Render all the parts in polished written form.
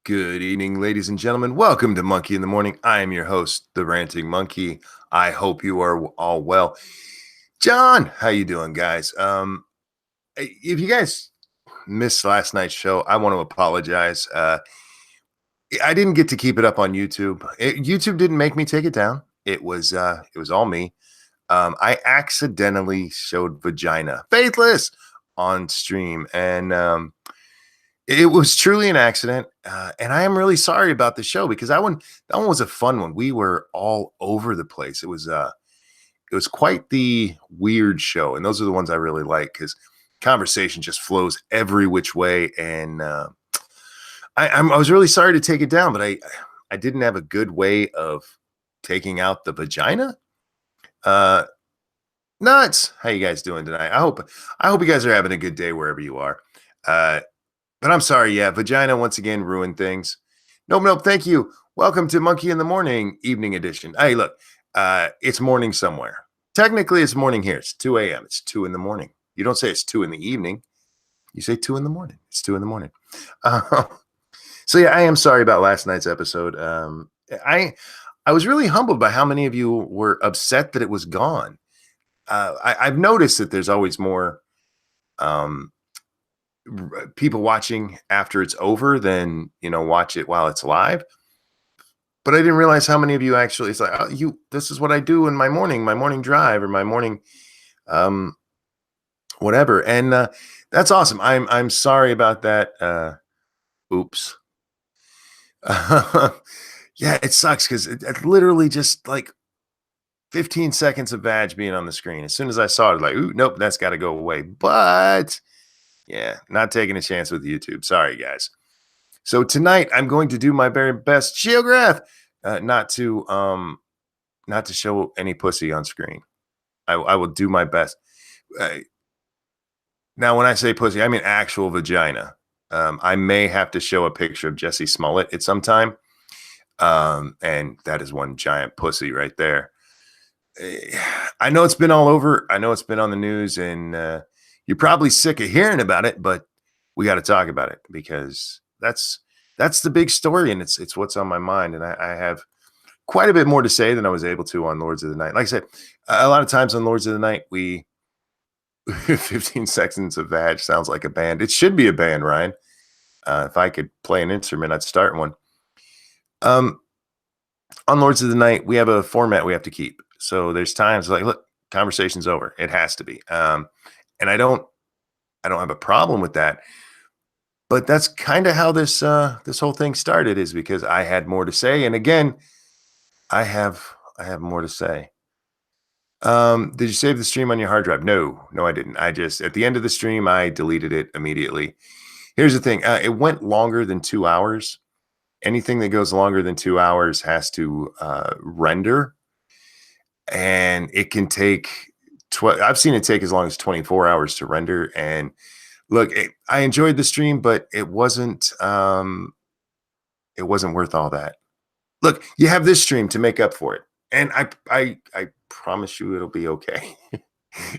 Good evening, ladies and gentlemen. Welcome to Monkey in the Morning. I am your host, the Ranting Monkey. I hope you are all well. John, how you doing, guys? If you guys missed last night's show, I want to apologize. I didn't get to keep it up on YouTube. YouTube didn't make me take it down. It was all me. I accidentally showed vagina, faithless, on stream, and it was truly an accident, and I am really sorry about the show because that one was a fun one. We were all over the place. It was quite the weird show, and those are the ones I really like because conversation just flows every which way. And I was really sorry to take it down, but I didn't have a good way of taking out the vagina. Nuts. How you guys doing tonight? I hope you guys are having a good day wherever you are. But I'm sorry, yeah, vagina once again ruined things. Nope, thank you. Welcome to Monkey in the Morning, evening edition. Hey, look, it's morning somewhere. Technically, it's morning here. It's 2 a.m. It's 2 in the morning. You don't say it's 2 in the evening. You say 2 in the morning. It's 2 in the morning. So yeah, I am sorry about last night's episode. I was really humbled by how many of you were upset that it was gone. I've noticed that there's always more people watching after it's over than watch it while it's live. But I didn't realize how many of you actually, it's like, oh, this is what I do in my morning drive, or my morning whatever. And that's awesome. I'm sorry about that. Oops. Yeah, it sucks because it literally just like 15 seconds of badge being on the screen. As soon as I saw it, like, ooh, nope, that's got to go away. But yeah, not taking a chance with YouTube. Sorry, guys. So tonight I'm going to do my very best, Geograph, not to show any pussy on screen. I will do my best. Now, when I say pussy, I mean actual vagina. I may have to show a picture of Jussie Smollett at some time, and that is one giant pussy right there. I know it's been all over. I know it's been on the news, and you're probably sick of hearing about it, but we got to talk about it because that's the big story, and it's what's on my mind. And I have quite a bit more to say than I was able to on Lords of the Night. Like I said, a lot of times on Lords of the Night, 15 seconds of vag sounds like a band. It should be a band, Ryan. If I could play an instrument, I'd start one. On Lords of the Night, we have a format we have to keep. So there's times like, look, conversation's over. It has to be. And I don't have a problem with that. But that's kind of how this whole thing started, is because I had more to say. And again, I have more to say. Did you save the stream on your hard drive? No, I didn't. I just, at the end of the stream, I deleted it immediately. Here's the thing. It went longer than 2 hours. Anything that goes longer than 2 hours has to render. And it can take, I've seen it take as long as 24 hours to render. And look, I enjoyed the stream, but it wasn't worth all that. Look, you have this stream to make up for it. And I promise you it'll be okay.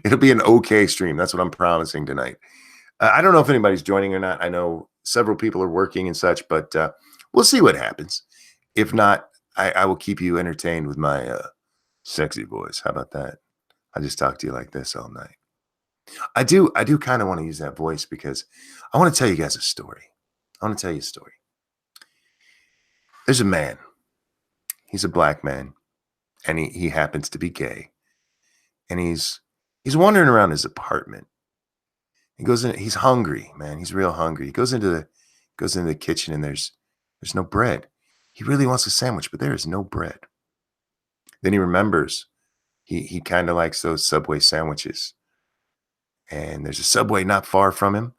It'll be an okay stream. That's what I'm promising tonight. I don't know if anybody's joining or not. I know several people are working and such, but we'll see what happens. If not, I will keep you entertained with my sexy voice. How about that? I just talk to you like this all night. I do kind of want to use that voice because I want to tell you guys a story. I want to tell you a story. There's a man. He's a black man, and he happens to be gay. And he's wandering around his apartment. He goes in. He's hungry, man. He's real hungry. He goes into the kitchen, and there's no bread. He really wants a sandwich, but there is no bread. Then he remembers he kind of likes those Subway sandwiches. And there's a Subway not far from him.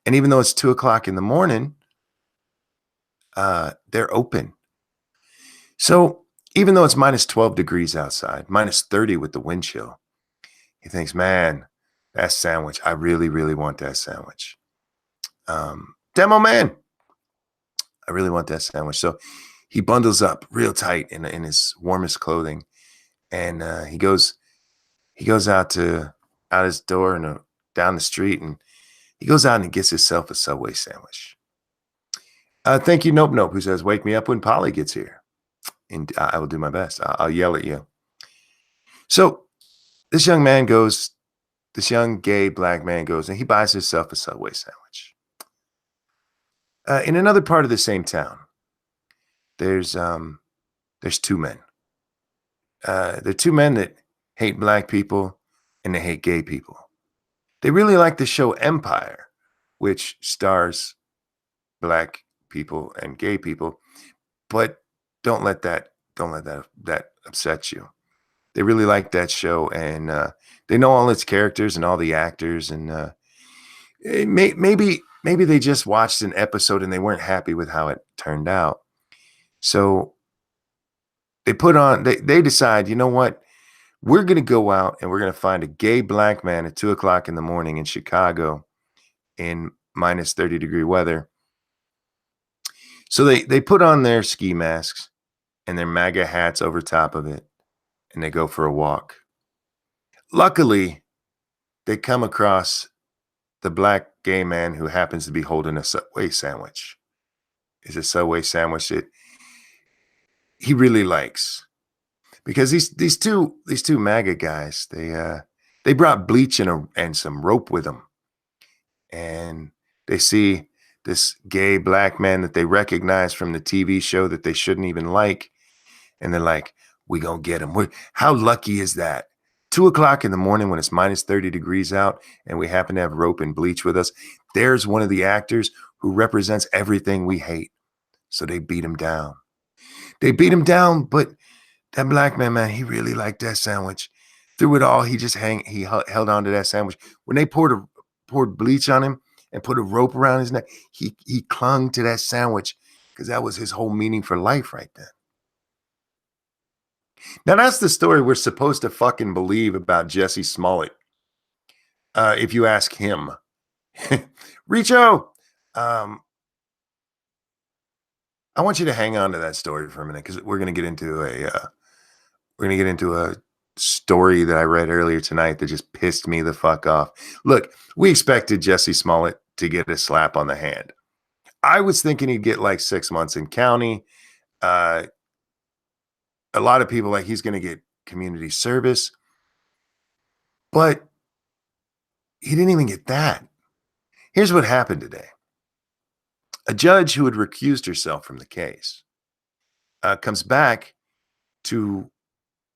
And even though it's 2:00 in the morning, they're open. So even though it's minus 12 degrees outside, minus 30 with the wind chill, he thinks, man, that sandwich, I really, really want that sandwich. Demo man, I really want that sandwich. So he bundles up real tight in his warmest clothing. And he goes out his door and down the street, and he goes out and he gets himself a Subway sandwich. Thank you, Nope Nope, who says, "Wake me up when Polly gets here." And I will do my best. I'll yell at you. So this young man goes, this young gay black man goes, and he buys himself a Subway sandwich. In another part of the same town, there's um, there's two men. They're two men that hate black people and they hate gay people. They really like the show Empire, which stars black people and gay people, but don't let that that upset you. They really like that show, and they know all its characters and all the actors, and maybe they just watched an episode and they weren't happy with how it turned out. So they decide, you know what? We're going to go out and we're going to find a gay black man at 2 o'clock in the morning in Chicago in minus 30-degree weather. So they put on their ski masks and their MAGA hats over top of it, and they go for a walk. Luckily, they come across the black gay man who happens to be holding a Subway sandwich. It's a Subway sandwich that he really likes, because these two MAGA guys, they brought bleach and some rope with them, and they see this gay black man that they recognize from the TV show that they shouldn't even like, and they're like, "We gonna get him." How lucky is that? 2 o'clock in the morning when it's minus 30 degrees out, and we happen to have rope and bleach with us. There's one of the actors who represents everything we hate. So they beat him down. They beat him down, but that black man, he really liked that sandwich. Through it all, he held on to that sandwich. When they poured bleach on him and put a rope around his neck, he clung to that sandwich because that was his whole meaning for life right then. Now that's the story we're supposed to fucking believe about Jussie Smollett. If you ask him, Richo, um, I want you to hang on to that story for a minute because we're gonna get into a story that I read earlier tonight that just pissed me the fuck off. Look, we expected Jussie Smollett to get a slap on the hand. I was thinking he'd get like 6 months in county. Uh, a lot of people like he's going to get community service, but he didn't even get that. Here's what happened today. A judge who had recused herself from the case comes back to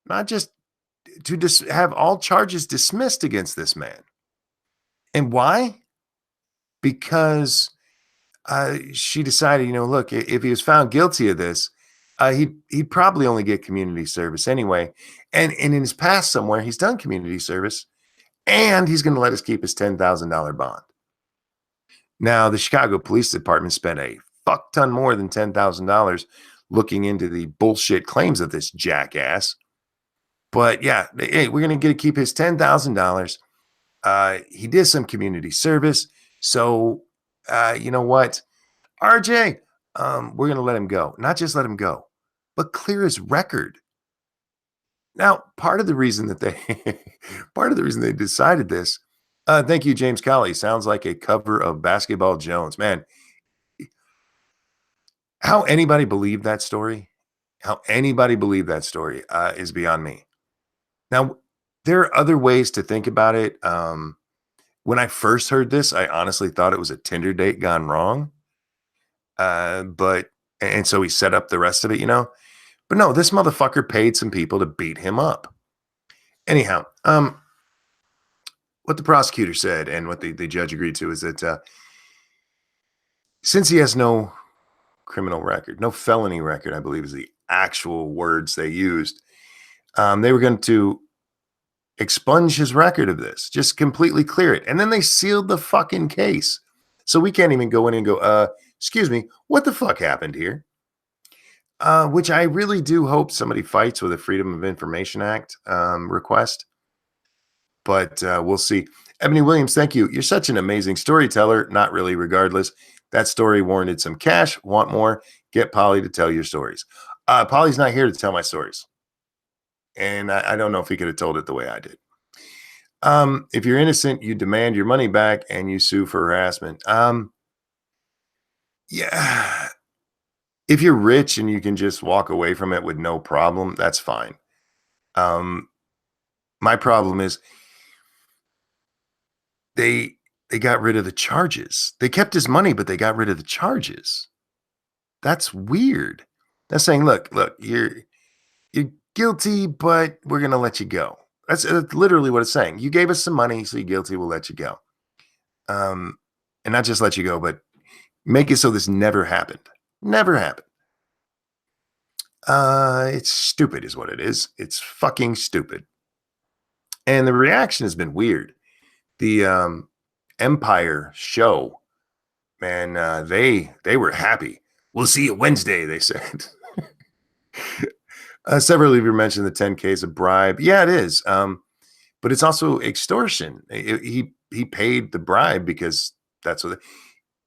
not just have all charges dismissed against this man. And why? Because she decided, look, if he was found guilty of this, he'd probably only get community service anyway. And in his past somewhere, he's done community service, and he's going to let us keep his $10,000 bond. Now, the Chicago Police Department spent a fuck ton more than $10,000 looking into the bullshit claims of this jackass. But yeah, hey, we're going to keep his $10,000. He did some community service. So, you know what? RJ, we're going to let him go. Not just let him go, but clear his record. Now, part of the reason they decided this, thank you, James Colley. Sounds like a cover of Basketball Jones. Man, how anybody believed that story? How anybody believed that story is beyond me. Now, there are other ways to think about it. When I first heard this, I honestly thought it was a Tinder date gone wrong. And so he set up the rest of it, But no, this motherfucker paid some people to beat him up. Anyhow, what the prosecutor said and what the judge agreed to is that since he has no criminal record, no felony record, I believe is the actual words they used, they were going to expunge his record of this, just completely clear it. And then they sealed the fucking case. So we can't even go in and go, excuse me, what the fuck happened here? Which I really do hope somebody fights with a Freedom of Information Act request. But we'll see. Ebony Williams, thank you. You're such an amazing storyteller. Not really, regardless. That story warranted some cash. Want more? Get Polly to tell your stories. Polly's not here to tell my stories. And I don't know if he could have told it the way I did. If you're innocent, you demand your money back and you sue for harassment. Yeah. if you're rich and you can just walk away from it with no problem, that's fine. My problem is they got rid of the charges. They kept his money, but they got rid of the charges. That's weird. That's saying, look, you're guilty, but we're gonna let you go. That's literally what it's saying. You gave us some money, so you're guilty. We'll let you go. And not just let you go, but make it so this never happened. Never happened. It's stupid, is what it is. It's fucking stupid. And the reaction has been weird. The Empire show, man, they were happy. We'll see you Wednesday, they said. Several of you mentioned the 10Ks of bribe. Yeah, it is. But it's also extortion. He paid the bribe because that's what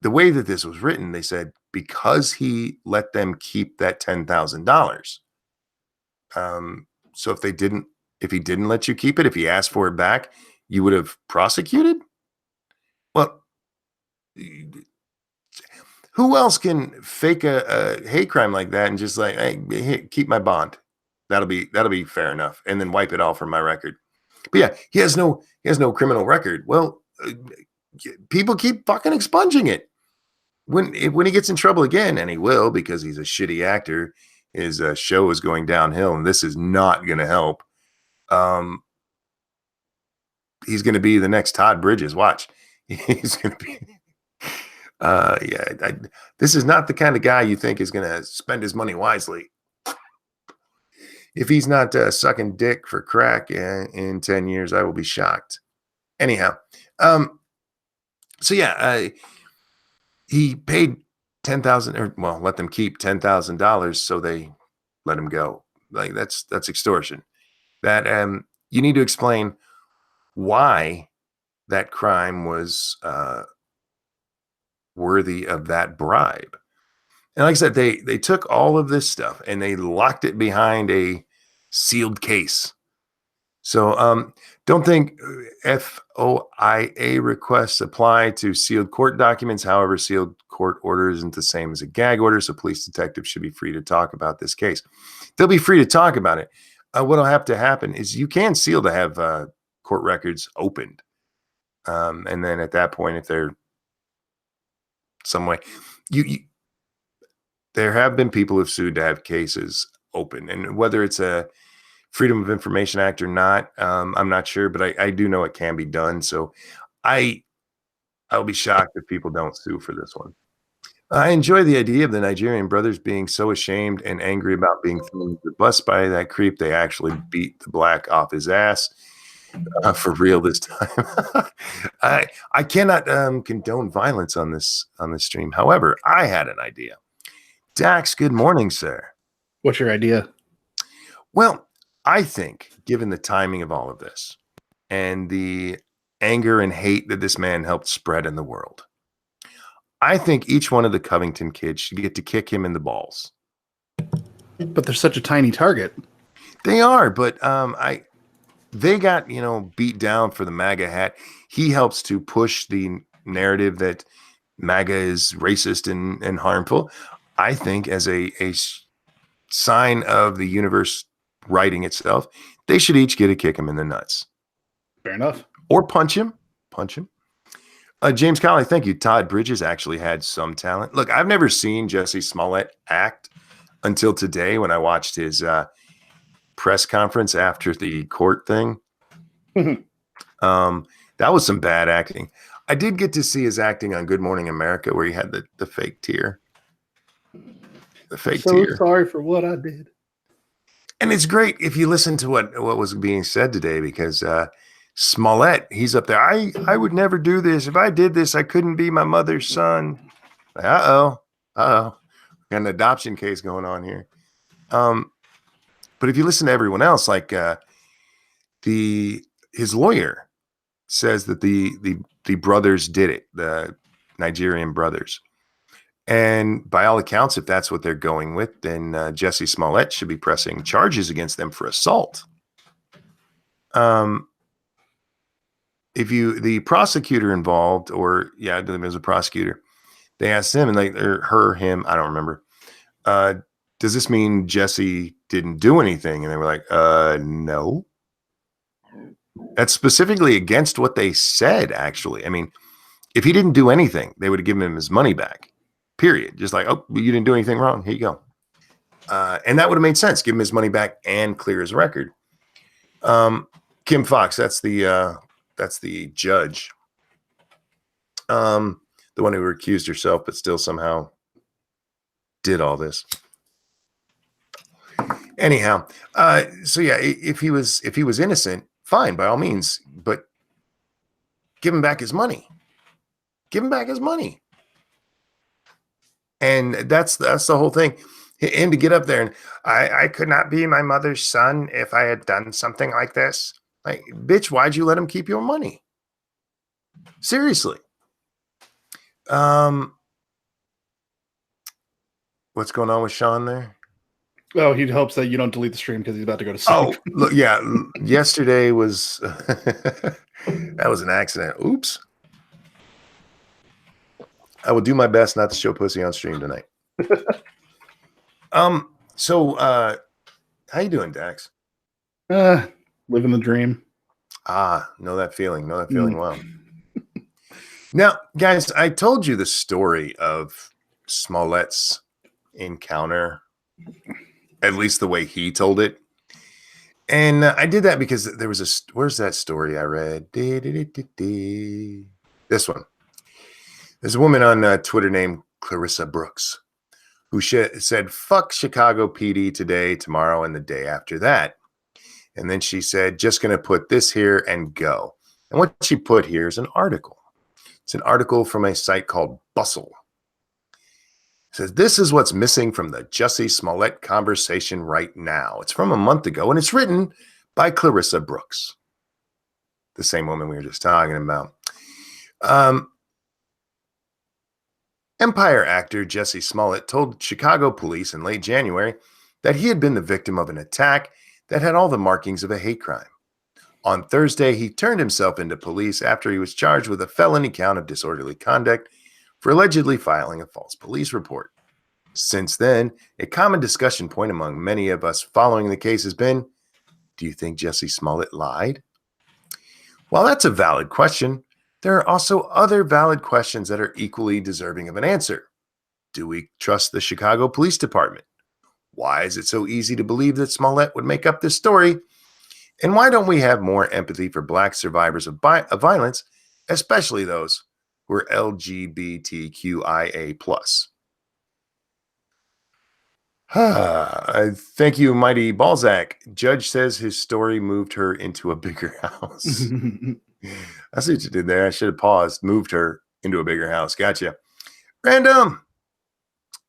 the way that this was written. They said because he let them keep that $10,000. So if he didn't let you keep it, if he asked for it back, you would have prosecuted. Well, who else can fake a hate crime like that and just like, hey, keep my bond? That'll be fair enough, and then wipe it all from my record. But yeah, he has no criminal record. Well, people keep fucking expunging it. When he gets in trouble again, and he will because he's a shitty actor, his show is going downhill, and this is not going to help. He's going to be the next Todd Bridges. Watch, he's going to be. This is not the kind of guy you think is going to spend his money wisely. If he's not sucking dick for crack in 10 years, I will be shocked. Anyhow, so yeah, he paid $10,000, or well, let them keep $10,000, so they let him go. Like that's extortion. That you need to explain why that crime was worthy of that bribe. And like I said, they took all of this stuff and they locked it behind a sealed case. So don't think FOIA requests apply to sealed court documents. However, sealed court order isn't the same as a gag order, so police detectives should be free to talk about this case. They'll be free to talk about it. What'll have to happen is you can seal to have court records opened. And then at that point, if they're some way, there have been people who've sued to have cases open, and whether it's a Freedom of Information Act or not, I'm not sure, but I do know it can be done. So I'll be shocked if people don't sue for this one. I enjoy the idea of the Nigerian brothers being so ashamed and angry about being thrown into the bus by that creep. They actually beat the black off his ass for real this time. I cannot condone violence on this stream. However, I had an idea. Dax, good morning, sir. What's your idea? Well, I think, given the timing of all of this and the anger and hate that this man helped spread in the world, I think each one of the Covington kids should get to kick him in the balls. But they're such a tiny target. They are, but they got, beat down for the MAGA hat. He helps to push the narrative that MAGA is racist and harmful. I think as a sign of the universe writing itself, they should each get a kick him in the nuts. Fair enough. Or punch him. James Colley, thank you. Todd Bridges actually had some talent. Look, I've never seen Jussie Smollett act until today when I watched his press conference after the court thing. That was some bad acting. I did get to see his acting on Good Morning America where he had the fake tear. The fake tear. Sorry for what I did. And it's great if you listen to what was being said today, because Smollett, he's up there. I would never do this. If I did this, I couldn't be my mother's son. Uh-oh. Got an adoption case going on here. But if you listen to everyone else, like his lawyer says that the brothers did it, the Nigerian brothers. And by all accounts, if that's what they're going with, then Jussie Smollett should be pressing charges against them for assault. If the prosecutor involved, or there was a prosecutor, they asked him, and him, I don't remember. does this mean Jussie didn't do anything? And they were like, no. That's specifically against what they said, actually. I mean, if he didn't do anything, they would have given him his money back, period. Just like, oh, you didn't do anything wrong. Here you go. And that would have made sense. Give him his money back and clear his record. Kim Fox, that's the judge. The one who recused herself, but still somehow did all this. Anyhow, so yeah, if he was innocent, fine, by all means, but give him back his money. Give him back his money. And that's the whole thing. And to get up there and I could not be my mother's son if I had done something like this. Like, bitch, why'd you let him keep your money? Seriously. What's going on with Sean there? Oh, he hopes that you don't delete the stream because he's about to go to sleep. Oh, look, yeah. Yesterday was that was an accident. Oops. I will do my best not to show pussy on stream tonight. So how you doing, Dax? Living the dream. Know that feeling. Know that feeling well. Now, guys, I told you the story of Smollett's encounter, at least the way he told it. And I did that because there was where's that story I read? This one. There's a woman on Twitter named Clarissa Brooks who said, fuck Chicago PD today, tomorrow, and the day after that. And then she said, just going to put this here and go. And what she put here is an article. It's an article from a site called Bustle. It says, this is what's missing from the Jussie Smollett conversation right now. It's from a month ago, and it's written by Clarissa Brooks, the same woman we were just talking about. Empire actor Jussie Smollett told Chicago police in late January that he had been the victim of an attack that had all the markings of a hate crime. On Thursday, he turned himself into police after he was charged with a felony count of disorderly conduct for allegedly filing a false police report. Since then, a common discussion point among many of us following the case has been, do you think Jussie Smollett lied? While that's a valid question, there are also other valid questions that are equally deserving of an answer. Do we trust the Chicago Police Department? Why is it so easy to believe that Smollett would make up this story? And why don't we have more empathy for Black survivors of violence, especially those who are LGBTQIA+? Thank you, Mighty Balzac. Judge says his story moved her into a bigger house. I see what you did there. I should have paused. Moved her into a bigger house. Gotcha. Random.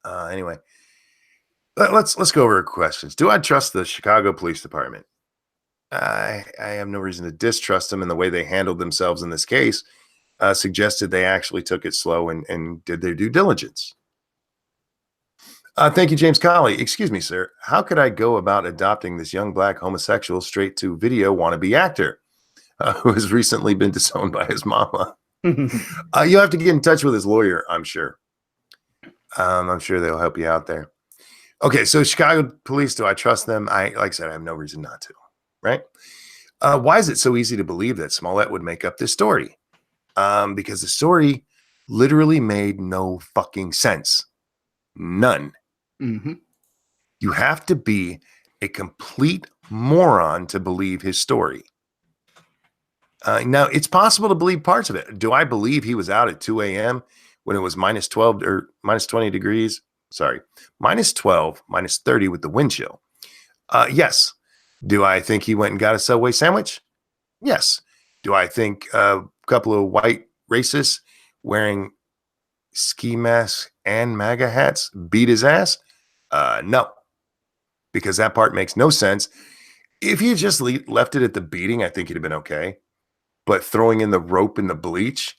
Anyway, let's go over questions. Do I trust the Chicago Police Department? I have no reason to distrust them, and the way they handled themselves in this case suggested they actually took it slow and did their due diligence. Thank you, James Colley. Excuse me, sir. How could I go about adopting this young Black homosexual straight to video wannabe actor who has recently been disowned by his mama? You'll have to get in touch with his lawyer, I'm sure. I'm sure they'll help you out there. Okay, so Chicago police, do I trust them? Like I said, I have no reason not to, right? Why is it so easy to believe that Smollett would make up this story? Because the story literally made no fucking sense. None. Mm-hmm. You have to be a complete moron to believe his story. Now, it's possible to believe parts of it. Do I believe he was out at 2 a.m. when it was minus 12 or minus 20 degrees? Sorry, minus 12, minus 30 with the wind chill. Yes. Do I think he went and got a Subway sandwich? Yes. Do I think a couple of white racists wearing ski masks and MAGA hats beat his ass? No, because that part makes no sense. If he just left it at the beating, I think he'd have been okay. But throwing in the rope and the bleach,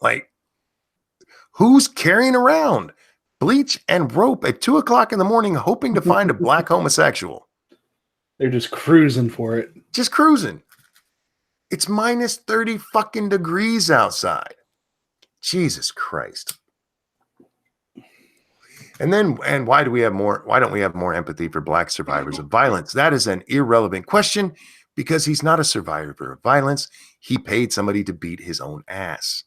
like, who's carrying around bleach and rope at 2 o'clock in the morning hoping to find a Black homosexual? They're just cruising for it. Just cruising. It's minus 30 fucking degrees outside. Jesus Christ. And why don't we have more empathy for Black survivors of violence? That is an irrelevant question because he's not a survivor of violence. He paid somebody to beat his own ass.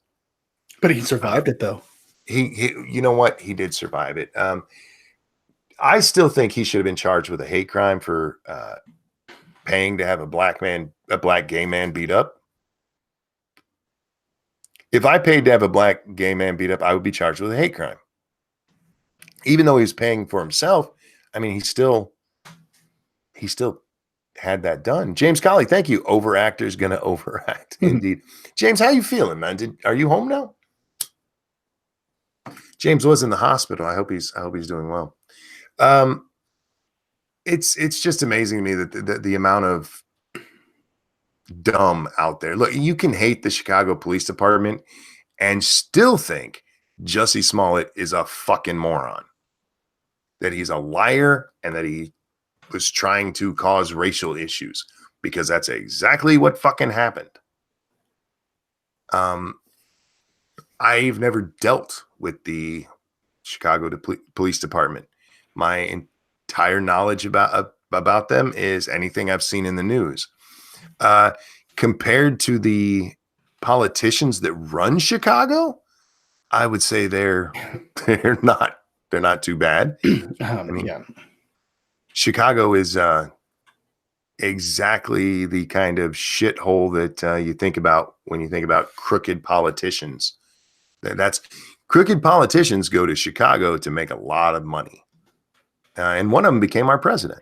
But he survived it though. He you know what? He did survive it. I still think he should have been charged with a hate crime for paying to have a black gay man beat up. If I paid to have a black gay man beat up, I would be charged with a hate crime. Even though he was paying for himself, I mean, he still had that done. James Colley, thank you. Overactor's gonna overact. Indeed. James, how you feeling, man? Are you home now? James was in the hospital. I hope he's doing well. It's just amazing to me that the amount of dumb out there. Look, you can hate the Chicago Police Department and still think Jussie Smollett is a fucking moron. That he's a liar and that he was trying to cause racial issues, because that's exactly what fucking happened. I've never dealt with the Chicago Police Department. My entire knowledge about them is anything I've seen in the news. Compared to the politicians that run Chicago, I would say they're not too bad. I mean, Yeah. Chicago is exactly the kind of shithole that you think about when you think about crooked politicians. That's crooked politicians go to Chicago to make a lot of money, and one of them became our president.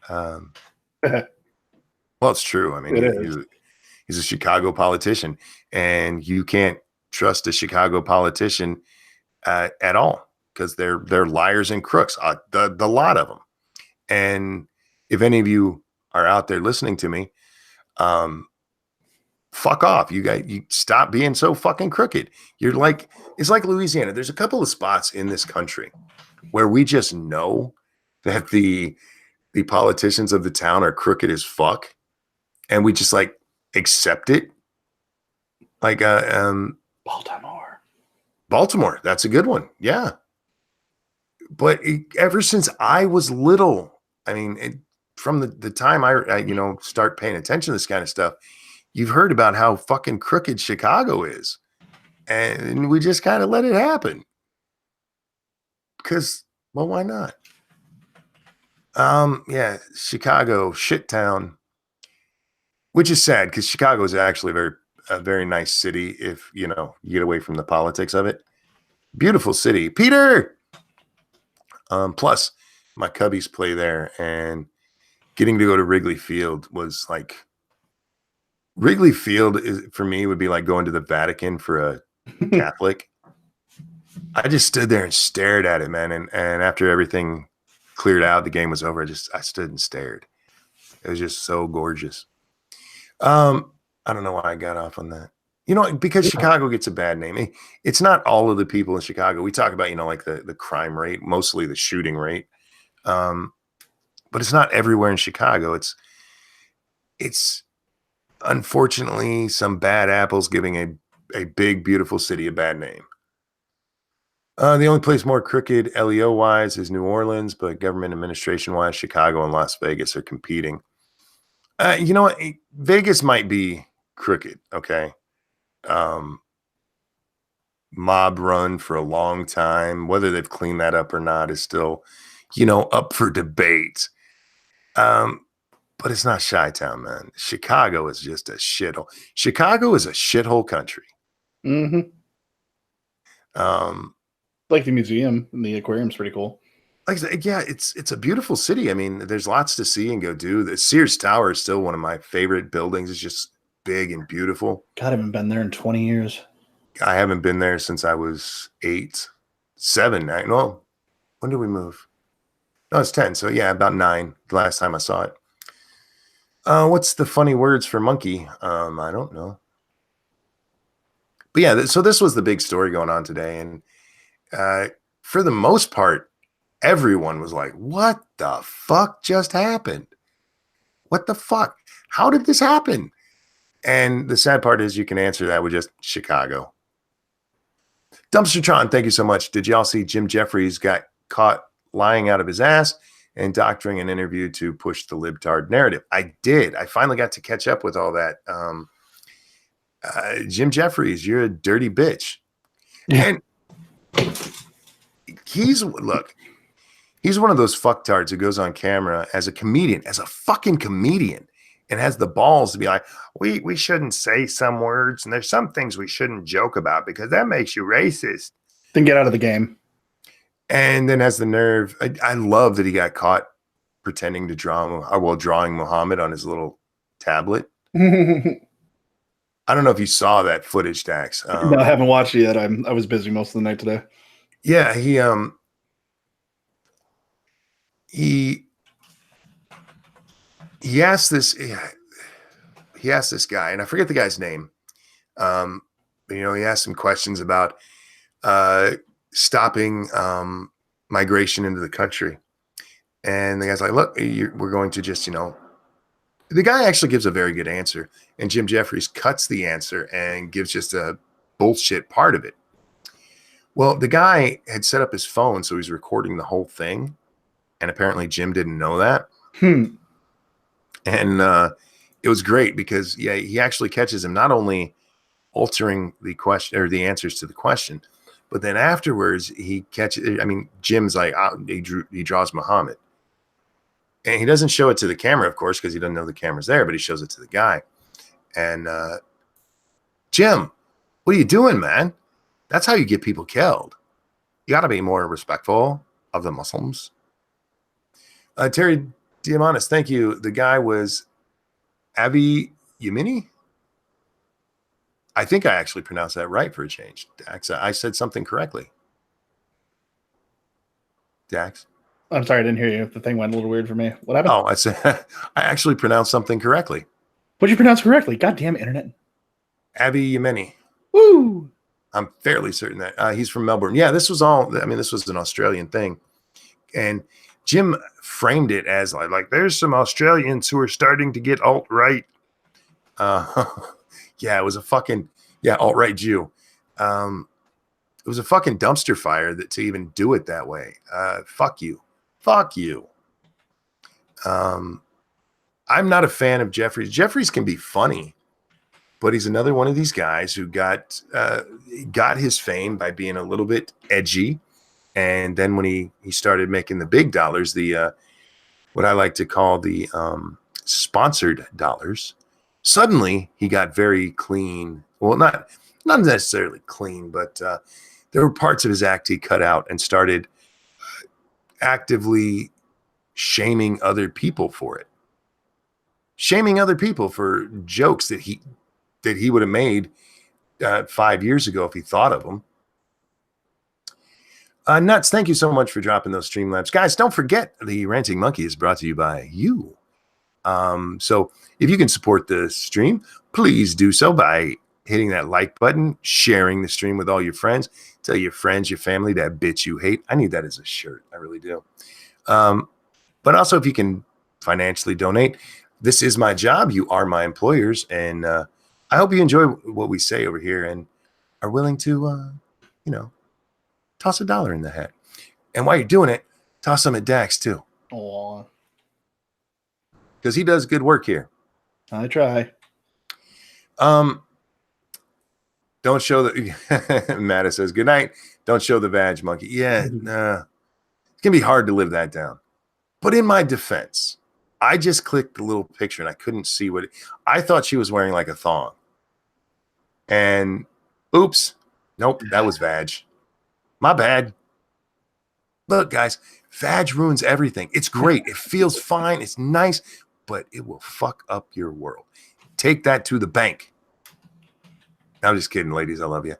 Well, it's true. I mean, he's a Chicago politician, and you can't trust a Chicago politician at all, because they're liars and crooks, the lot of them. And if any of you are out there listening to me, fuck off. You stop being so fucking crooked. It's like Louisiana. There's a couple of spots in this country where we just know that the politicians of the town are crooked as fuck, and we just like accept it. Like Baltimore, that's a good one. Yeah. But ever since I was little, I mean, from the time I start paying attention to this kind of stuff, you've heard about how fucking crooked Chicago is. And we just kind of let it happen. Because, well, why not? Yeah, Chicago, shit town. Which is sad, because Chicago is actually a very nice city if, you get away from the politics of it. Beautiful city. Peter! Plus, my Cubbies play there, and getting to go to Wrigley Field was like, Wrigley Field for me would be like going to the Vatican for a Catholic. I just stood there and stared at it, man. And after everything cleared out, the game was over. I stood and stared. It was just so gorgeous. I don't know why I got off on that. Because Chicago gets a bad name. It's not all of the people in Chicago. We talk about, like the crime rate, mostly the shooting rate. But it's not everywhere in Chicago. It's unfortunately some bad apples giving a big, beautiful city a bad name. The only place more crooked LEO-wise is New Orleans, but government administration-wise, Chicago and Las Vegas are competing. You know what? Vegas might be crooked, okay? Mob run for a long time. Whether they've cleaned that up or not is still, up for debate. But it's not Chi-Town, man. Chicago is just a shithole. Chicago is a shithole country. Mm-hmm. Like the museum and the aquarium's pretty cool. Yeah, it's a beautiful city. I mean, there's lots to see and go do. The Sears Tower is still one of my favorite buildings. It's just big and beautiful. God, I haven't been there in 20 years. I haven't been there since I was 7, 9. Well, when did we move? No, it's 10. So yeah, about 9. The last time I saw it. What's the funny words for monkey? I don't know. But yeah, so this was the big story going on today. And for the most part, everyone was like, what the fuck just happened? What the fuck? How did this happen? And the sad part is you can answer that with just Chicago. Dumpstertron, thank you so much. Did y'all see Jim Jeffries got caught lying out of his ass and doctoring an interview to push the libtard narrative. I did. I finally got to catch up with all that. Jim Jeffries, you're a dirty bitch. Yeah. And he's one of those fucktards who goes on camera as a comedian, as a fucking comedian, and has the balls to be like, we shouldn't say some words, and there's some things we shouldn't joke about because that makes you racist. Then get out of the game. And then has the nerve. I love that he got caught pretending to drawing Muhammad on his little tablet. I don't know if you saw that footage, Dax. No, I haven't watched it yet. I was busy most of the night today. Yeah, he asked this guy, and I forget the guy's name. He asked some questions about stopping migration into the country, and the guy's like, "Look, we're going to just, The guy actually gives a very good answer, and Jim Jeffries cuts the answer and gives just a bullshit part of it. Well, the guy had set up his phone, so he's recording the whole thing, and apparently Jim didn't know that. And it was great because, he actually catches him not only altering the question or the answers to the question, but then afterwards he catches. I mean, Jim's like, he draws Muhammad, and he doesn't show it to the camera, of course, because he doesn't know the camera's there, but he shows it to the guy. And Jim, what are you doing, man? That's how you get people killed. You got to be more respectful of the Muslims. Terry Diamandis, thank you. The guy was Avi Yemini. I think I actually pronounced that right for a change. Dax, I said something correctly. Dax? I'm sorry, I didn't hear you. The thing went a little weird for me. What happened? Oh, I said I actually pronounced something correctly. What did you pronounce correctly? Goddamn internet. Avi Yemini. Woo! I'm fairly certain that he's from Melbourne. Yeah, this was an Australian thing. And Jim framed it as like there's some Australians who are starting to get alt-right. It was a fucking alt-right Jew. It was a fucking dumpster fire to even do it that way. Fuck you. I'm not a fan of Jeffries. Jeffries can be funny, but he's another one of these guys who got his fame by being a little bit edgy. And then when he started making the big dollars, the what I like to call the sponsored dollars, suddenly he got very clean. Well, not necessarily clean, but there were parts of his act he cut out and started actively shaming other people for it. Shaming other people for jokes that he would have made 5 years ago if he thought of them. Nuts, thank you so much for dropping those Streamlabs. Guys, don't forget the Ranting Monkey is brought to you by you. So if you can support the stream, please do so by hitting that like button, sharing the stream with all your friends. Tell your friends, your family, that bitch you hate. I need that as a shirt. I really do. But also if you can financially donate, this is my job. You are my employers. And I hope you enjoy what we say over here and are willing to, toss $1 in the hat. And while you're doing it, toss some at Dax too. Aw. Because he does good work here. I try. Don't show the Matta says good night. Don't show the vag monkey. Yeah, nah. It's gonna be hard to live that down. But in my defense, I just clicked the little picture and I couldn't see I thought she was wearing like a thong. And oops, nope, that was vag. My bad. Look, guys, vag ruins everything. It's great. It feels fine. It's nice, but it will fuck up your world. Take that to the bank. I'm just kidding, ladies. I love you.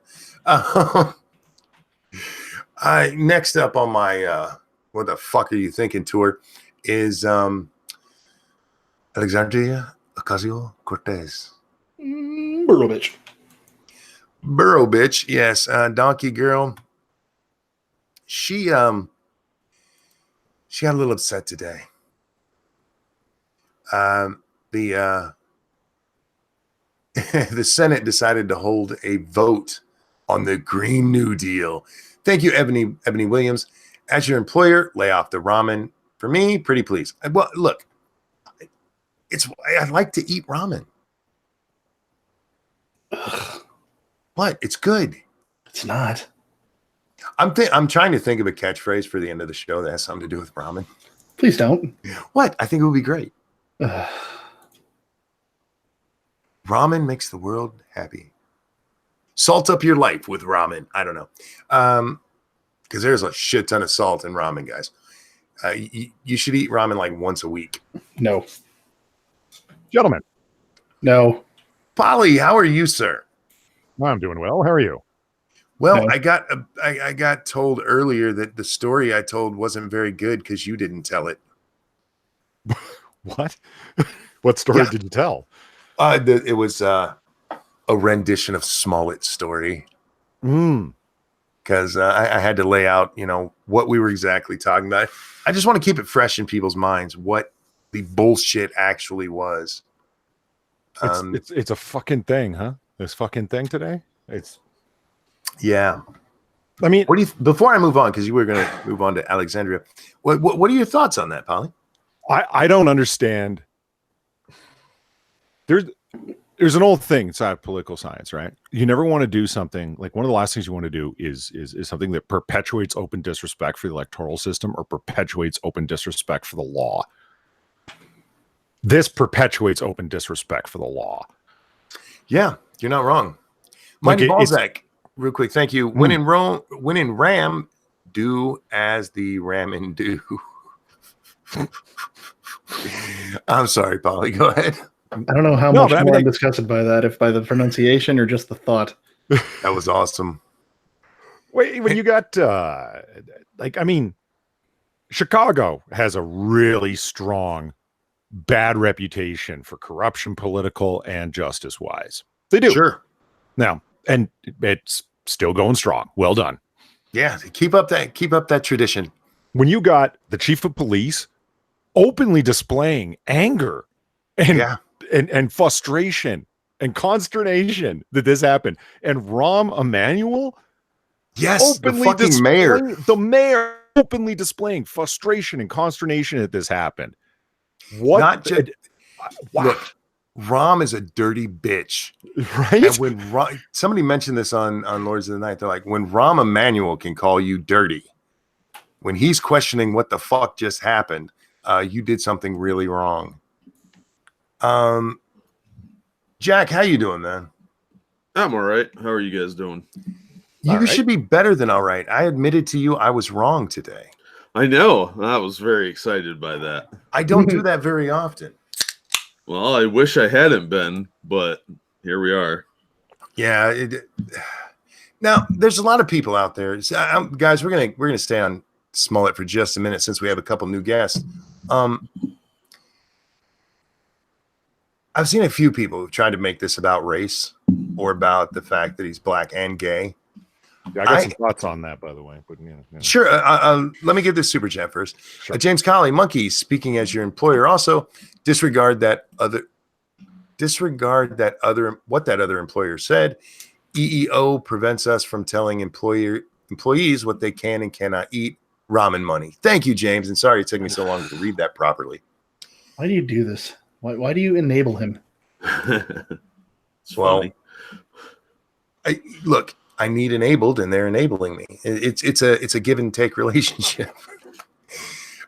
Next up on my what the fuck are you thinking tour is Alexandria Ocasio-Cortez. Burrow bitch. Yes, donkey girl. She got a little upset today. The Senate decided to hold a vote on the Green New Deal. Thank you, Ebony Williams. As your employer, lay off the ramen. For me, pretty please. Well, look, I like to eat ramen. Ugh, What? It's good. it's not. I'm trying to think of a catchphrase for the end of the show that has something to do with ramen. Please don't. What? I think it would be great. Ugh. Ramen makes the world happy. Salt up your life with ramen. I don't know. Because there's a shit ton of salt in ramen, guys. You should eat ramen like once a week. No. Gentlemen, No. Polly, how are you, sir? I'm doing well. How are you? Well, No. I got told earlier that the story I told wasn't very good because you didn't tell it. What? What story Yeah. did you tell? It was a rendition of Smollett's story because I had to lay out, what we were exactly talking about. I just want to keep it fresh in people's minds what the bullshit actually was. It's a fucking thing, huh? This fucking thing today. Yeah. I mean, What do you before I move on, because you were going to move on to Alexandria? What are your thoughts on that, Polly? I don't understand. There's an old thing inside political science, right? You never want to do something like one of the last things you want to do is something that perpetuates open disrespect for the electoral system or perpetuates open disrespect for the law. This perpetuates open disrespect for the law. Yeah, you're not wrong. Mighty Balzac, real quick, thank you. When in Rome, when in Ram, do as the ramen do. I'm sorry, Polly. Go ahead. I don't know how much more I'm disgusted by that, if by the pronunciation or just the thought. That was awesome. Wait, when you got Chicago has a really strong bad reputation for corruption, political and justice wise. They do. Sure. Now, and it's still going strong. Well done. Yeah, keep up that tradition. When you got the chief of police openly displaying anger and frustration and consternation that this happened, and Rahm Emanuel, yes, openly the mayor openly displaying frustration and consternation that this happened. What? Not just look, Rahm is a dirty bitch, right? And when somebody mentioned this on Lords of the Night, they're like, when Rahm Emanuel can call you dirty, when he's questioning what the fuck just happened, you did something really wrong. Jack, how you doing, man? I'm all right. How are you guys doing? You should be better than all right. I admitted to you I was wrong today. I know. I was very excited by that. I don't do that very often. Well, I wish I hadn't been, but here we are. Yeah. Now, there's a lot of people out there. Guys, we're gonna stay on Smollett for just a minute since we have a couple new guests. I've seen a few people who've tried to make this about race or about the fact that he's black and gay. Yeah, I got some thoughts on that, by the way. But Sure. Let me get this super chat first. Sure. James Colley, Monkey, speaking as your employer, also disregard that other what that other employer said. EEO prevents us from telling employees what they can and cannot eat. Ramen money. Thank you, James. And sorry it took me so long to read that properly. Why do you do this? Why do you enable him? It's funny. Look, I need enabled, and they're enabling me. It's a give and take relationship.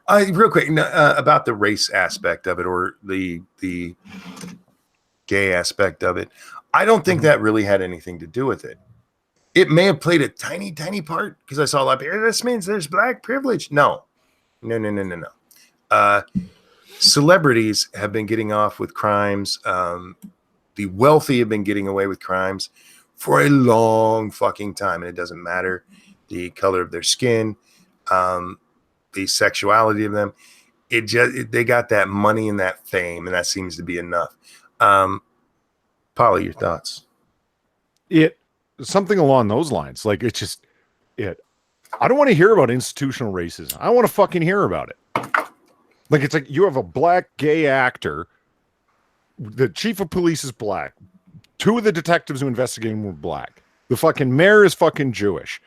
Real quick about the race aspect of it, or the gay aspect of it. I don't think that really had anything to do with it. It may have played a tiny, tiny part because I saw a lot of people, this means there's black privilege. No. Celebrities have been getting off with crimes. The wealthy have been getting away with crimes for a long fucking time. And it doesn't matter the color of their skin, the sexuality of them. They got that money and that fame, and that seems to be enough. Polly, your thoughts? Something along those lines. Like I don't want to hear about institutional racism. I want to fucking hear about it. Like it's like you have a black gay actor. The chief of police is black. Two of the detectives who investigated him were black. The fucking mayor is fucking Jewish.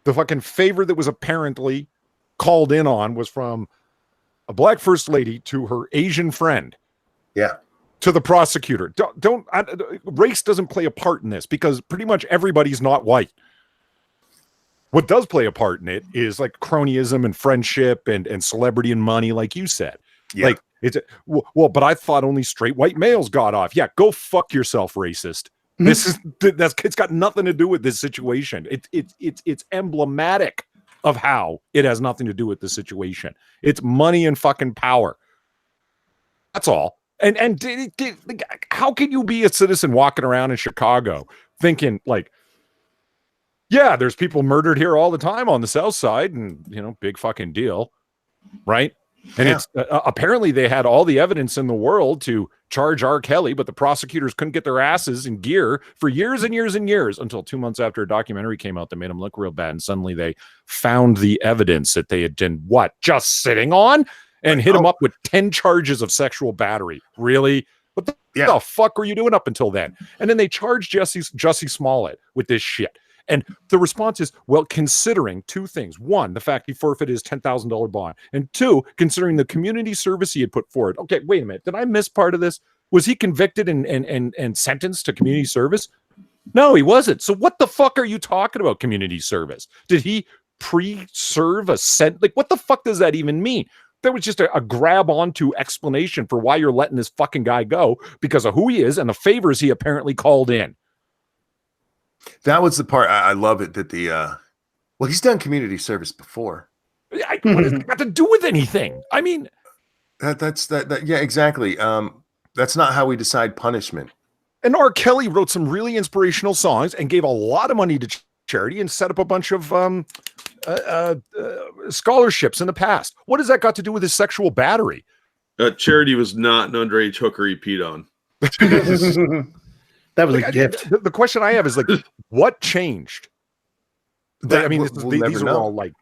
The fucking favorite that was apparently called in on was from a black first lady to her Asian friend. Yeah. To the prosecutor. Race doesn't play a part in this because pretty much everybody's not white. What does play a part in it is like cronyism and friendship and celebrity and money, like you said. Yeah. Like it's but I thought only straight white males got off. Yeah, go fuck yourself, racist. It's got nothing to do with this situation. It's emblematic of how it has nothing to do with the situation. It's money and fucking power. That's all. And how can you be a citizen walking around in Chicago thinking like, yeah, there's people murdered here all the time on the South Side, and big fucking deal, right? And it's apparently they had all the evidence in the world to charge R. Kelly, but the prosecutors couldn't get their asses in gear for years and years and years until 2 months after a documentary came out that made them look real bad, and suddenly they found the evidence that they had been just sitting on. And hit him up with 10 charges of sexual battery. Really? What the fuck were you doing up until then? And then they charged Jussie Smollett with this shit. And the response is, well, considering two things. One, the fact he forfeited his $10,000 bond. And two, considering the community service he had put forward. Okay, wait a minute. Did I miss part of this? Was he convicted and sentenced to community service? No, he wasn't. So what the fuck are you talking about, community service? Did he pre-serve a sentence? Like, what the fuck does that even mean? There was just a grab onto explanation for why you're letting this fucking guy go because of who he is and the favors he apparently called in. That was the part I love it that he's done community service before. What has it got to do with anything? I mean, that's yeah, exactly. That's not how we decide punishment. And R. Kelly wrote some really inspirational songs and gave a lot of money to charity and set up a bunch of scholarships in the past. What has that got to do with his sexual battery? Charity was not an underage hooker he peed on. That was a gift. The question I have is like, what changed? That, I mean, we'll these are all like,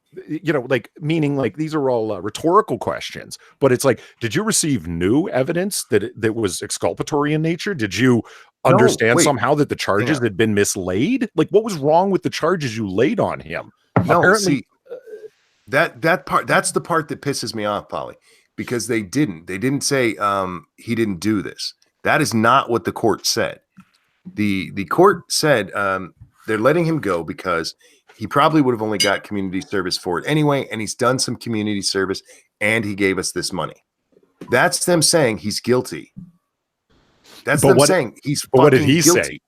meaning like these are all rhetorical questions. But it's like, did you receive new evidence that was exculpatory in nature? Did you understand somehow that the charges had been mislaid? Like, what was wrong with the charges you laid on him? No, apparently, see, that part, that's the part that pisses me off, Polly, because they didn't say he didn't do this. That is not what the court said. The court said they're letting him go because he probably would have only got community service for it anyway, and he's done some community service, and he gave us this money. That's them saying he's guilty. That's them saying he's fucking what did he guilty. say?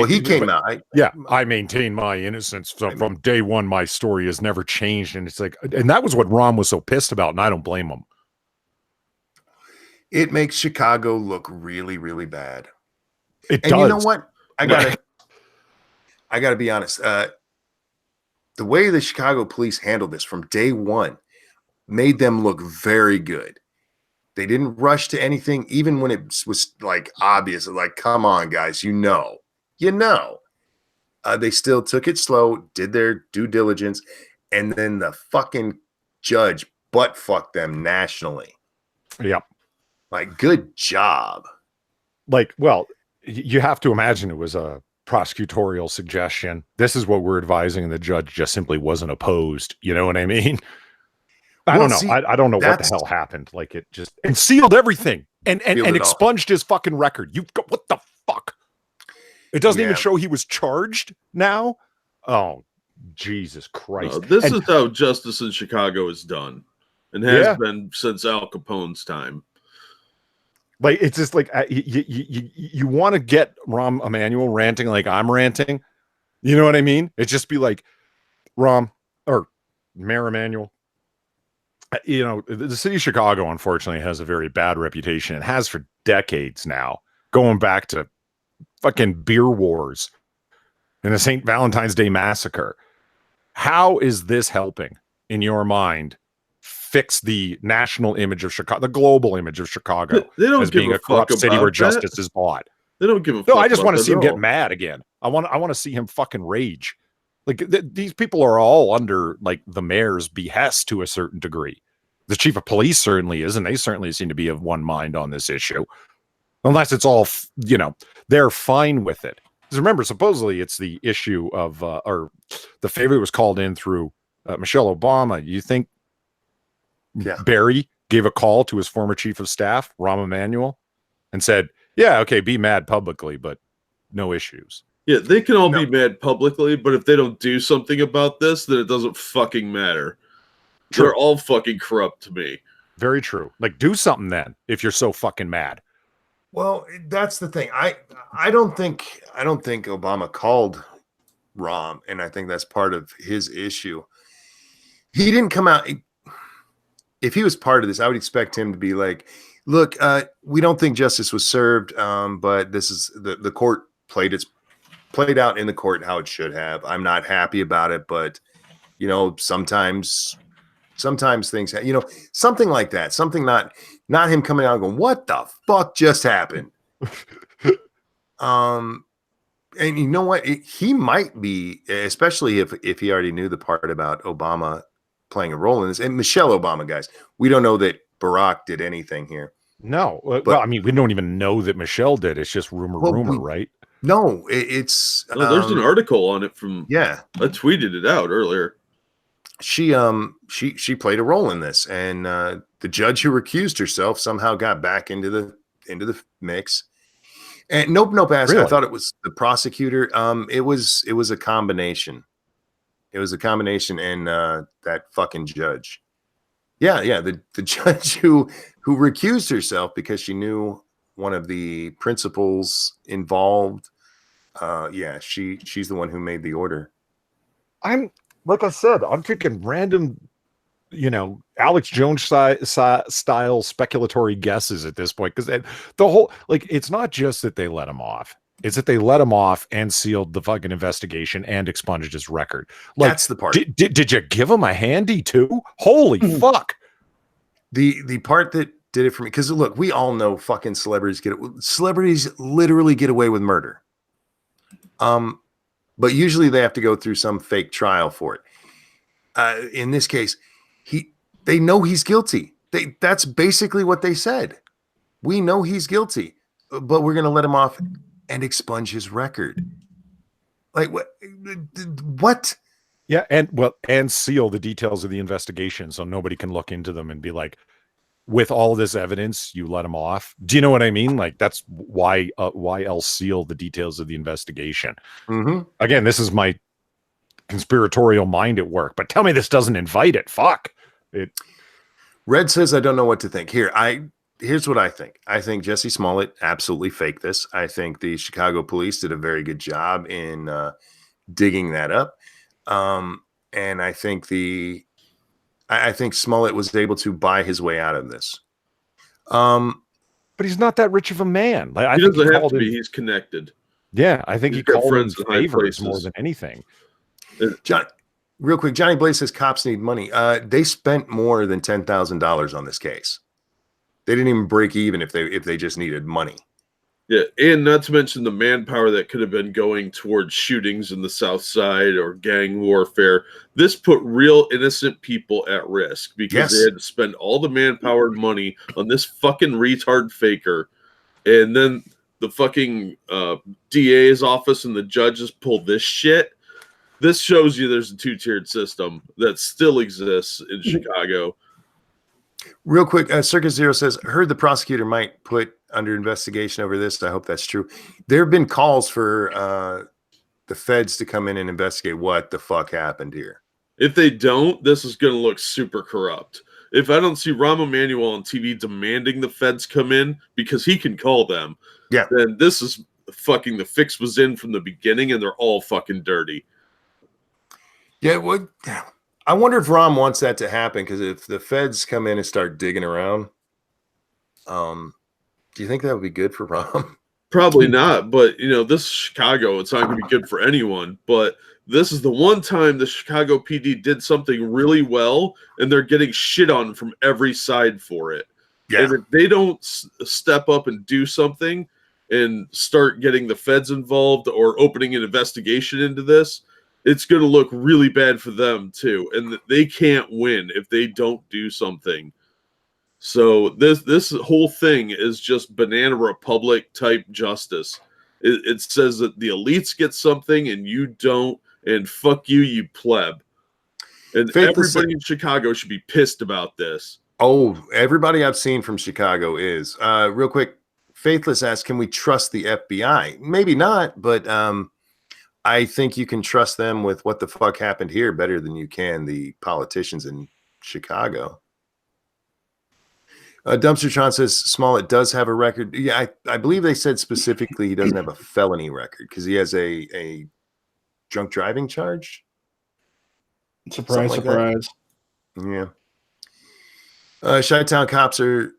He came out. I maintain my innocence from day one. My story has never changed, and it's like, and that was what Ron was so pissed about, and I don't blame him. It makes Chicago look really, really bad. It and does. You know what? I gotta be honest. The way the Chicago police handled this from day one made them look very good. They didn't rush to anything, even when it was like obvious. Like, come on, guys, you know. They still took it slow, did their due diligence, and then the fucking judge butt fucked them nationally. Yep. Like, good job. Like, well, you have to imagine it was a prosecutorial suggestion. This is what we're advising, and the judge just simply wasn't opposed. You know what I mean? I don't know. See, I don't know what the hell happened. Like, it just and sealed everything and expunged his fucking record. You've got what the fuck? It doesn't even show he was charged now. Oh, Jesus Christ! No, this is how justice in Chicago is done, and has been since Al Capone's time. Like, it's just like you want to get Rahm Emanuel ranting like I'm ranting. You know what I mean? It just be like Rahm or Mayor Emanuel. You know, the city of Chicago, unfortunately, has a very bad reputation. It has for decades now, going back to fucking beer wars and the St. Valentine's Day massacre. How is this helping, in your mind, fix the national image of Chicago, the global image of Chicago, they don't as being a corrupt city where justice is bought? They don't give a fuck. No, I just want to see him get mad again. I want to see him fucking rage. Like, these people are all under like the mayor's behest to a certain degree. The chief of police certainly is, and they certainly seem to be of one mind on this issue. Unless it's all, they're fine with it. Because remember, supposedly it's the issue of, or the favor was called in through Michelle Obama. You think Barry gave a call to his former chief of staff, Rahm Emanuel, and said, yeah, okay, be mad publicly, but no issues. Yeah, they can all be mad publicly, but if they don't do something about this, then it doesn't fucking matter. True. They're all fucking corrupt to me. Very true. Like, do something then if you're so fucking mad. Well, that's the thing. I don't think Obama called Rahm, and I think that's part of his issue. He didn't come out. If he was part of this, I would expect him to be like, look, we don't think justice was served, but this is the court played out in the court how it should have. I'm not happy about it, but sometimes things, something like that. Something not him coming out and going, what the fuck just happened? And you know what? He might be, especially if he already knew the part about Obama playing a role in this, and Michelle Obama, guys. We don't know that Barack did anything here. No, well, I mean, we don't even know that Michelle did. It's just rumor, right? No, it's. There's an article on it from. Yeah, I tweeted it out earlier. She played a role in this, and the judge who recused herself somehow got back into the mix. And nope, ask. Really? I thought it was the prosecutor. It was a combination. It was a combination, and that fucking judge. Yeah, the judge who recused herself because she knew one of the principals involved. She's the one who made the order. Like I said, I'm thinking random, Alex Jones style speculatory guesses at this point, because the whole, it's not just that they let him off. It's that they let him off and sealed the fucking investigation and expunged his record. That's the part. Did you give him a handy too? Holy fuck. The part that did it for me, because look, we all know fucking celebrities literally get away with murder. But usually they have to go through some fake trial for it. In this case, they know he's guilty. That's basically what they said. We know he's guilty, but we're going to let him off and expunge his record. Like what? Yeah, and seal the details of the investigation so nobody can look into them and be like, with all this evidence, you let him off. Do you know what I mean? Like, that's why else seal the details of the investigation? Mm-hmm. Again, this is my conspiratorial mind at work, but tell me this doesn't invite it. Fuck it. Red says, I don't know what to think. Here's what I think. I think Jussie Smollett absolutely faked this. I think the Chicago police did a very good job in digging that up. And I think Smollett was able to buy his way out of this. But he's not that rich of a man. He doesn't have to be. He's connected. Yeah, I think he called in favors more than anything. John, real quick, Johnny Blaze says cops need money. They spent more than $10,000 on this case. They didn't even break even if they just needed money. Yeah, and not to mention the manpower that could have been going towards shootings in the South Side or gang warfare. This put real innocent people at risk because they had to spend all the manpower and money on this fucking retard faker. And then the fucking DA's office and the judges pull this shit. This shows you there's a two-tiered system that still exists in Chicago. Real quick, Circus Zero says, heard the prosecutor might put under investigation over this. I hope that's true. There have been calls for the feds to come in and investigate what the fuck happened here. If they don't, this is going to look super corrupt. If I don't see Rahm Emanuel on TV demanding the feds come in because he can call them, then this is fucking, the fix was in from the beginning and they're all fucking dirty. Yeah, I wonder if Rahm wants that to happen, because if the feds come in and start digging around, do you think that would be good for Rahm? Probably not, but this is Chicago. It's not going to be good for anyone. But this is the one time the Chicago PD did something really well, and they're getting shit on from every side for it. Yeah. And if they don't step up and do something and start getting the feds involved or opening an investigation into this, it's going to look really bad for them too. And they can't win if they don't do something. So this whole thing is just Banana Republic type justice. It says that the elites get something and you don't, and fuck you, you pleb. And everybody in Chicago should be pissed about this. Oh, everybody I've seen from Chicago is. Real quick, Faithless asks, can we trust the FBI? Maybe not, but I think you can trust them with what the fuck happened here better than you can the politicians in Chicago. Dumpster Tron says Smollett does have a record. Yeah, I believe they said specifically he doesn't have a felony record because he has a drunk driving charge. Surprise, like surprise. That. Yeah. Chi-Town cops are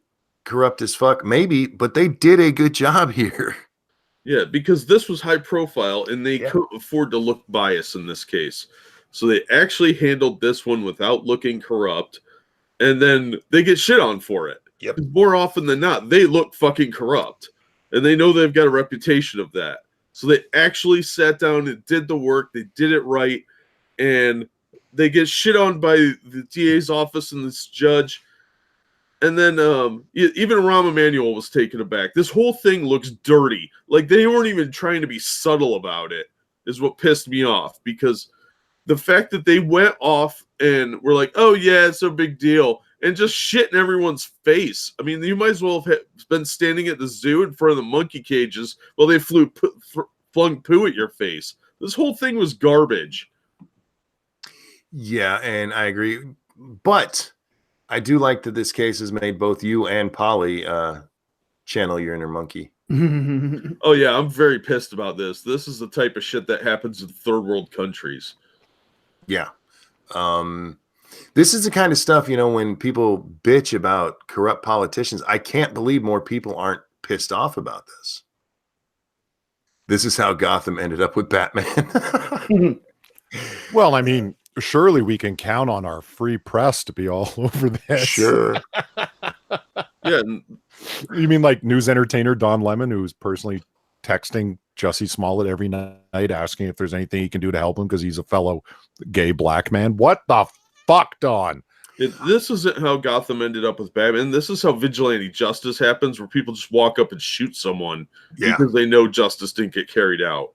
corrupt as fuck. Maybe, but they did a good job here. Yeah, because this was high profile and they couldn't afford to look biased in this case. So they actually handled this one without looking corrupt. And then they get shit on for it. Yep. More often than not, they look fucking corrupt. And they know they've got a reputation of that. So they actually sat down and did the work. They did it right. And they get shit on by the DA's office and this judge. And then even Rahm Emanuel was taken aback. This whole thing looks dirty. Like they weren't even trying to be subtle about it is what pissed me off. Because the fact that they went off and were like, oh, yeah, it's no big deal. And just shit in everyone's face. I mean, you might as well have been standing at the zoo in front of the monkey cages while they flung poo at your face. This whole thing was garbage. Yeah, and I agree. But I do like that this case has made both you and Polly channel your inner monkey. Oh, yeah, I'm very pissed about this. This is the type of shit that happens in third world countries. Yeah. This is the kind of stuff, when people bitch about corrupt politicians, I can't believe more people aren't pissed off about this. This is how Gotham ended up with Batman. Well, I mean, surely we can count on our free press to be all over this. Sure. Yeah. You mean like news entertainer Don Lemon, who's personally texting Jussie Smollett every night asking if there's anything he can do to help him because he's a fellow gay black man? What the fuck, Don? This isn't how Gotham ended up with Batman. This is how vigilante justice happens, where people just walk up and shoot someone because they know justice didn't get carried out.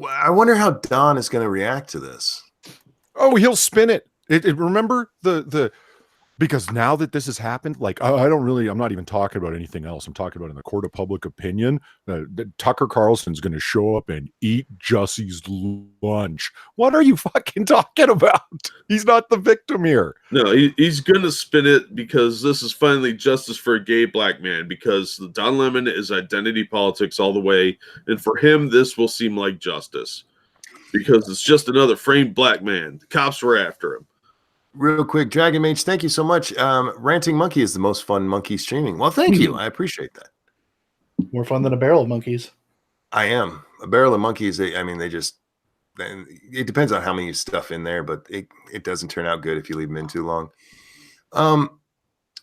I wonder how Don is going to react to this. Oh, he'll spin it. Remember the because now that this has happened, like I'm not even talking about anything else. I'm talking about in the court of public opinion. Tucker Carlson's going to show up and eat Jussie's lunch. What are you fucking talking about? He's not the victim here. No, he's going to spin it because this is finally justice for a gay black man. Because Don Lemon is identity politics all the way, and for him, this will seem like justice because it's just another framed black man. The cops were after him. Real quick, Dragon Mage, thank you so much. Ranting Monkey is the most fun monkey streaming. Well, thank you. I appreciate that. More fun than a barrel of monkeys. I am. A barrel of monkeys, it depends on how many you stuff in there, but it doesn't turn out good if you leave them in too long.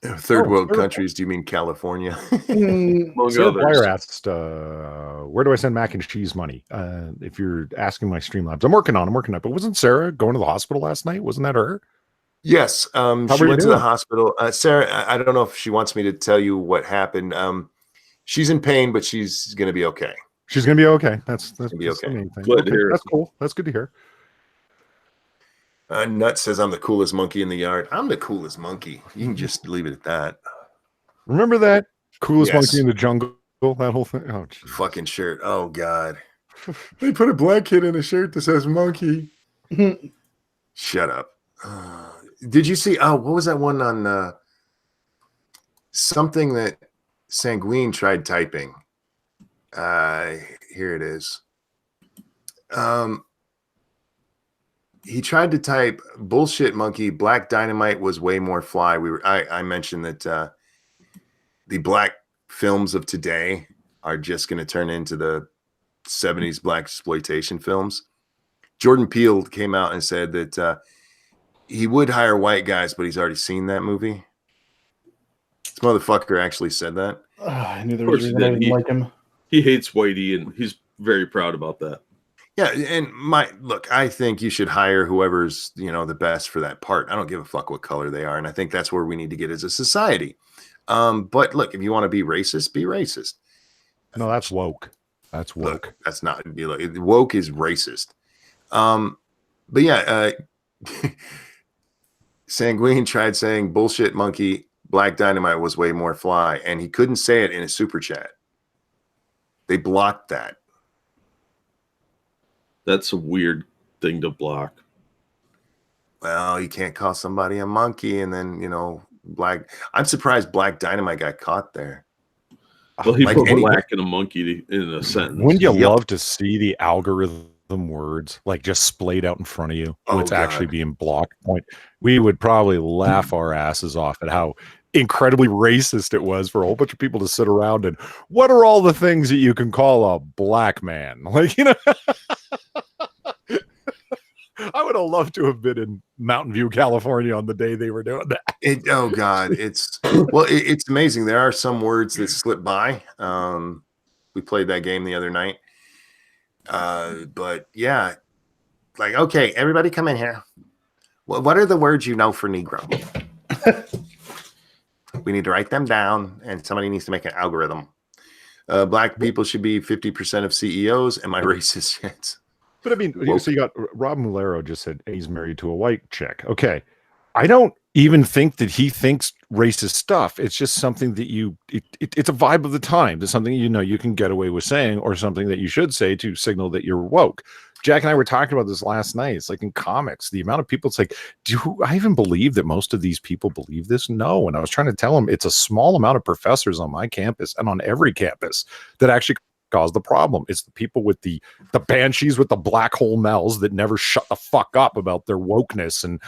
Third world countries, do you mean California? Sarah Blair asked, where do I send mac and cheese money? If you're asking my Streamlabs, I'm working on it. But wasn't Sarah going to the hospital last night? Wasn't that her? Yes. She went to the hospital. Sarah, I don't know if she wants me to tell you what happened. She's in pain, but she's going to be okay. She's going to be okay. That's be okay. The main thing. Good to hear. That's cool. That's good to hear. Nut says I'm the coolest monkey in the yard. I'm the coolest monkey. You can just leave it at that. Remember that coolest monkey in the jungle? That whole thing. Oh, geez. Fucking shirt. Oh God. They put a black kid in a shirt that says monkey. Shut up. Did you see? Oh, what was that one on something that Sanguine tried typing? Here it is. He tried to type bullshit monkey. Black Dynamite was way more fly. I mentioned that the black films of today are just going to turn into the 70s black exploitation films. Jordan Peele came out and said that he would hire white guys, but he's already seen that movie. This motherfucker actually said that. I knew there was a reason I didn't like him. He hates Whitey, and he's very proud about that. Yeah, and I think you should hire whoever's, the best for that part. I don't give a fuck what color they are, and I think that's where we need to get as a society. But look, if you want to be racist, be racist. No, that's woke. That's woke. Look, that's not woke is racist. But yeah, Sanguine tried saying bullshit monkey. Black Dynamite was way more fly, and he couldn't say it in a super chat. They blocked that. That's a weird thing to block. Well, you can't call somebody a monkey and then, Black. I'm surprised Black Dynamite got caught there. Well, he put black and a monkey in a sentence. Wouldn't you love to see the algorithm words like just splayed out in front of you? What's actually being blocked? We would probably laugh our asses off at how incredibly racist it was for a whole bunch of people to sit around and what are all the things that you can call a black man? Like, I would have loved to have been in Mountain View, California on the day they were doing that. It's amazing. There are some words that slip by. We played that game the other night. But yeah, like, okay, everybody come in here. What are the words you know for Negro? We need to write them down, and somebody needs to make an algorithm. Black people should be 50% of CEOs. Am I racist yet? But I mean, so you got Rob Mulero just said he's married to a white chick. Okay. I don't even think that he thinks racist stuff. It's just something that it's a vibe of the time. It's something, you can get away with saying, or something that you should say to signal that you're woke. Jack and I were talking about this last night. It's like in comics, the amount of people, it's like, do I even believe that most of these people believe this? No. And I was trying to tell them it's a small amount of professors on my campus and on every campus that actually cause the problem. It's the people with the banshees with the black hole mouths that never shut the fuck up about their wokeness, and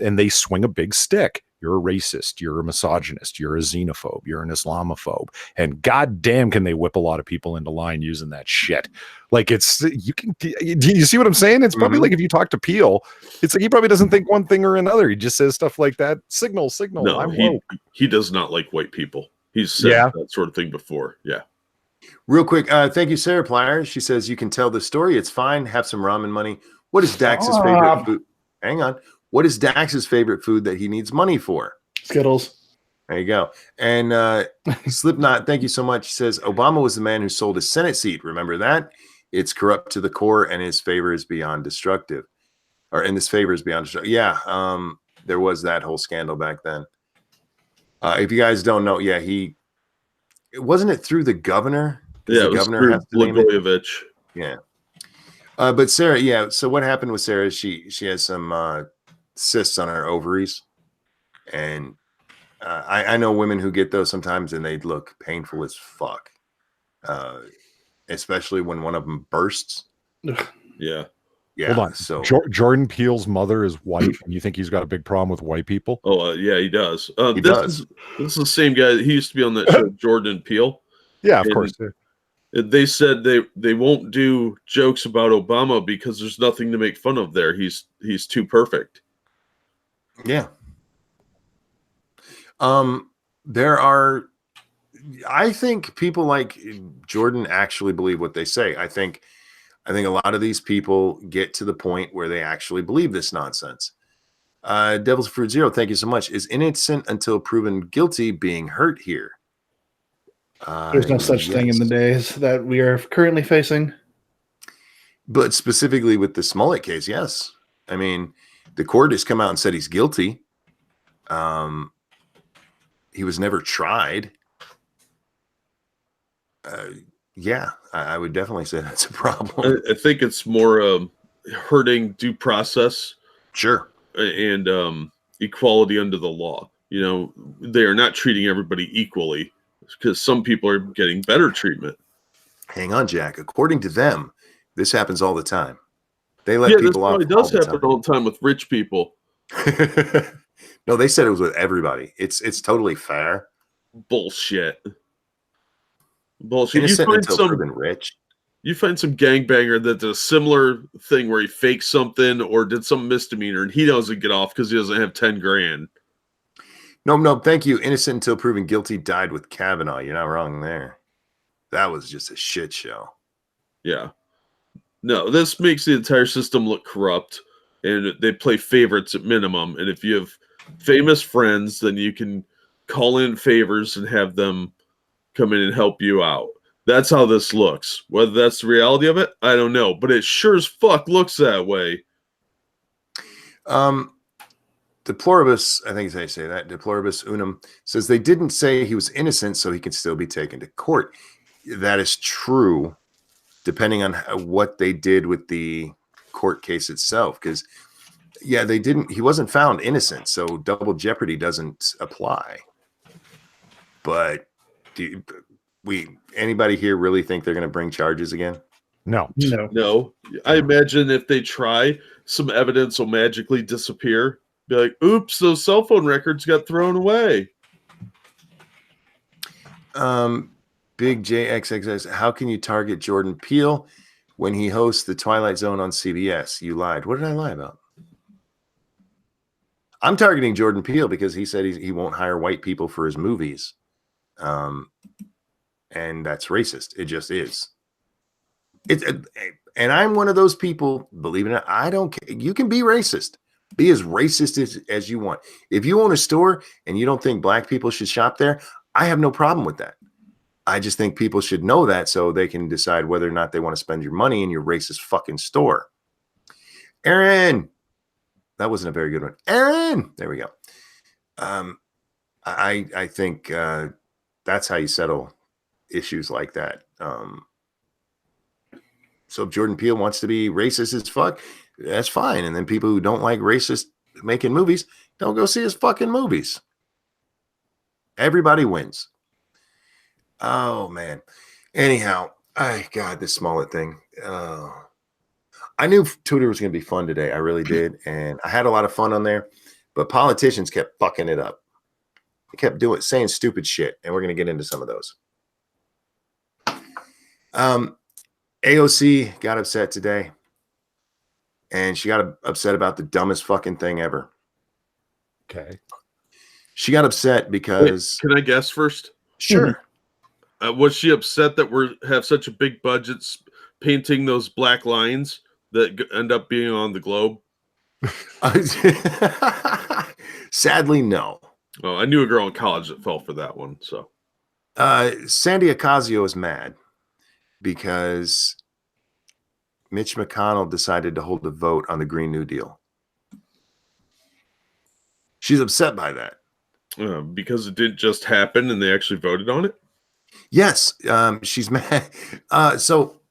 and they swing a big stick. You're a racist, you're a misogynist, you're a xenophobe, you're an Islamophobe, and goddamn can they whip a lot of people into line using that shit. Like, do you see what I'm saying? It's probably like if you talk to Peel, it's like he probably doesn't think one thing or another. He just says stuff like that. Signal. No, I'm woke. He does not like white people. He's said that sort of thing before. Yeah. Real quick, thank you, Sarah Plyer. She says, you can tell the story. It's fine. Have some ramen money. What is Dax's favorite food? Hang on. What is Dax's favorite food that he needs money for? Skittles. There you go. And Slipknot, thank you so much. Says, Obama was the man who sold his Senate seat. Remember that? It's corrupt to the core, and his favor is beyond destructive. Yeah, there was that whole scandal back then. If you guys don't know, wasn't it through the governor? Yeah, it was through Blagojevich. Yeah. But Sarah, so what happened with Sarah is she has some cysts on her ovaries. And I know women who get those sometimes, and they look painful as fuck. Especially when one of them bursts. Yeah. Yeah. Hold on. So Jordan Peele's mother is white, and you think he's got a big problem with white people? Oh, yeah, he does. He does. This is the same guy. He used to be on that show, Jordan Peele. Yeah, of course. They said they won't do jokes about Obama because there's nothing to make fun of there. He's too perfect. Yeah. I think people like Jordan actually believe what they say. I think a lot of these people get to the point where they actually believe this nonsense. Devil's Fruit Zero, thank you so much. Is innocent until proven guilty being hurt here? There's no such thing in the days that we are currently facing. But specifically with the Smollett case, yes. I mean, the court has come out and said he's guilty. He was never tried. I would definitely say that's a problem. I think it's more hurting due process. Sure. And equality under the law. They are not treating everybody equally because some people are getting better treatment. Hang on, Jack. According to them, this happens all the time. They let people off. It does happen all the time with rich people. No, they said it was with everybody. It's totally fair. Bullshit. Innocent until proven rich. You find some gangbanger that did a similar thing where he faked something or did some misdemeanor and he doesn't get off because he doesn't have 10 grand. No, thank you. Innocent until proven guilty died with Kavanaugh. You're not wrong there. That was just a shit show. Yeah. No, this makes the entire system look corrupt, and they play favorites at minimum. And if you have famous friends, then you can call in favors and have them come in and help you out. That's how this looks. Whether that's the reality of it, I don't know. But it sure as fuck looks that way. Deploribus, I think they say that, Deploribus Unum says they didn't say he was innocent, so he can still be taken to court. That is true, depending on what they did with the court case itself. Because, yeah, he wasn't found innocent, so double jeopardy doesn't apply. But anybody here really think they're going to bring charges again? No. I imagine if they try, some evidence will magically disappear. Be like, oops, those cell phone records got thrown away. Big JXXS, how can you target Jordan Peele when he hosts the Twilight Zone on CBS? You lied. What did I lie about? I'm targeting Jordan Peele because he said he won't hire white people for his movies. And that's racist. It just is. And I'm one of those people, believe it or not, I don't care. You can be racist. Be as racist as you want. If you own a store and you don't think black people should shop there, I have no problem with that. I just think people should know that so they can decide whether or not they want to spend your money in your racist fucking store. Aaron, that wasn't a very good one. Aaron, there we go. I think that's how you settle issues like that. So if Jordan Peele wants to be racist as fuck, that's fine. And then people who don't like racist making movies, don't go see his fucking movies. Everybody wins. Oh, man. Anyhow, God, this Smollett thing. I knew Twitter was going to be fun today. I really did. And I had a lot of fun on there. But politicians kept fucking it up. They kept saying stupid shit. And we're going to get into some of those. AOC got upset today. And she got upset about the dumbest fucking thing ever. Okay. She got upset because... Wait, can I guess first? Sure. Was she upset that we have such a big budget painting those black lines that end up being on the globe? Sadly, no. Oh, I knew a girl in college that fell for that one. So, Sandy Ocasio is mad because Mitch McConnell decided to hold a vote on the Green New Deal. She's upset by that. Because it didn't just happen and they actually voted on it? Yes, she's mad. So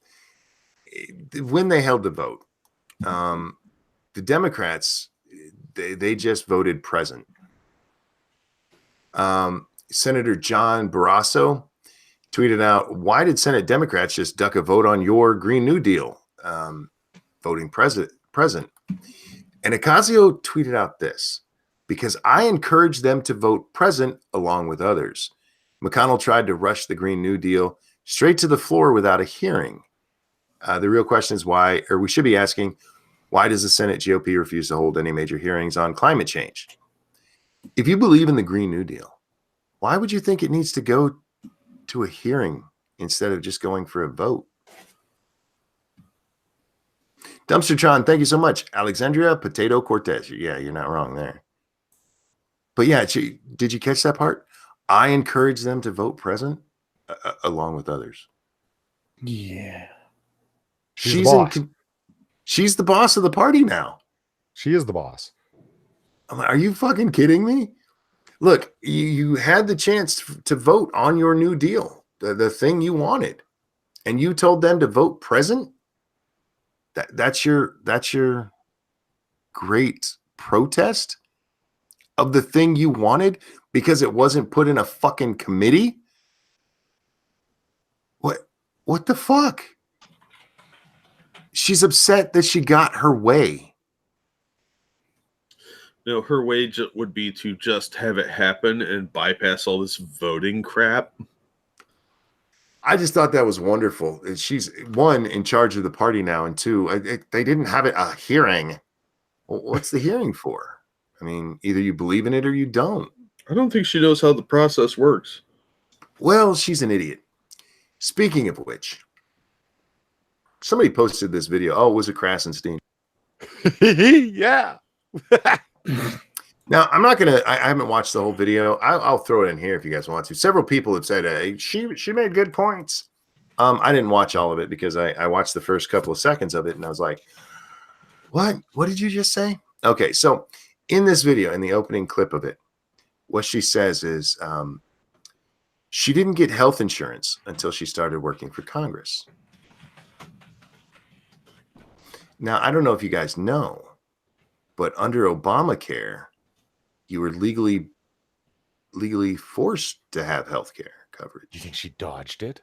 when they held the vote, the Democrats, they just voted present. Senator John Barrasso tweeted out, why did Senate Democrats just duck a vote on your Green New Deal? Voting present. And Ocasio tweeted out this, because I encouraged them to vote present along with others. McConnell tried to rush the Green New Deal straight to the floor without a hearing. The real question is why, or we should be asking, why does the Senate GOP refuse to hold any major hearings on climate change? If you believe in the Green New Deal, why would you think it needs to go to a hearing instead of just going for a vote? Dumpstertron, thank you so much. Alexandria Potato Cortez. Yeah, you're not wrong there. But yeah, did you catch that part? I encourage them to vote present along with others. Yeah. She's the boss of the party now. She is the boss. I'm like, are you fucking kidding me? Look, you had the chance to vote on your New Deal, the thing you wanted, and you told them to vote present. That's your great protest of the thing you wanted because it wasn't put in a fucking committee. What the fuck? She's upset that she got her way. No, her way would be to just have it happen and bypass all this voting crap. I just thought that was wonderful. She's one, in charge of the party now, and two, they didn't have a hearing. Well, what's the hearing for? I mean, either you believe in it or you don't. I don't think she knows how the process works. Well, she's an idiot. Speaking of which, somebody posted this video. Oh, was it Krasenstein? Yeah. Now, I'm not going to, I haven't watched the whole video. I'll throw it in here if you guys want to. Several people have said, hey, she made good points. I didn't watch all of it because I watched the first couple of seconds of it and I was like, what? What did you just say? Okay, so in this video, in the opening clip of it, what she says is she didn't get health insurance until she started working for Congress. Now, I don't know if you guys know, but under Obamacare, you were legally forced to have health care coverage. You think she dodged it?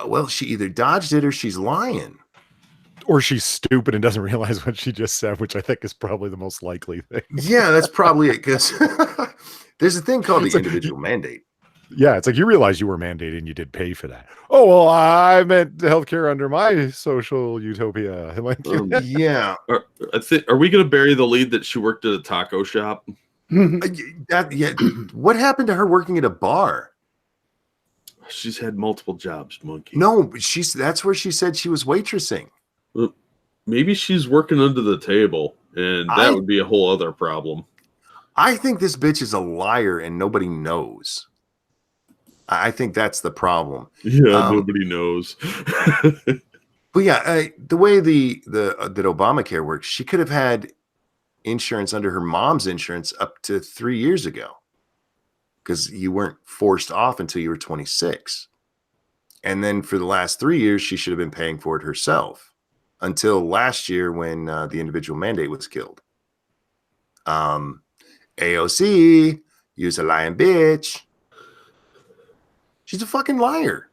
Well, she either dodged it or she's lying. Or she's stupid and doesn't realize what she just said, which I think is probably the most likely thing. Yeah, that's probably it, because there's a thing called the individual mandate. Yeah, it's like you realize you were mandated and you did pay for that. Oh, well, I meant healthcare under my social utopia. Yeah. Are we going to bury the lead that she worked at a taco shop? What happened to her working at a bar? She's had multiple jobs, Monkey. No, but that's where she said she was waitressing. Well, maybe she's working under the table, and that would be a whole other problem. I think this bitch is a liar and nobody knows. I think that's the problem. Yeah, nobody knows. But yeah, the way that Obamacare works, she could have had insurance under her mom's insurance up to 3 years ago, because you weren't forced off until you were 26. And then for the last 3 years, she should have been paying for it herself until last year when the individual mandate was killed. AOC, you's a lying bitch. She's a fucking liar.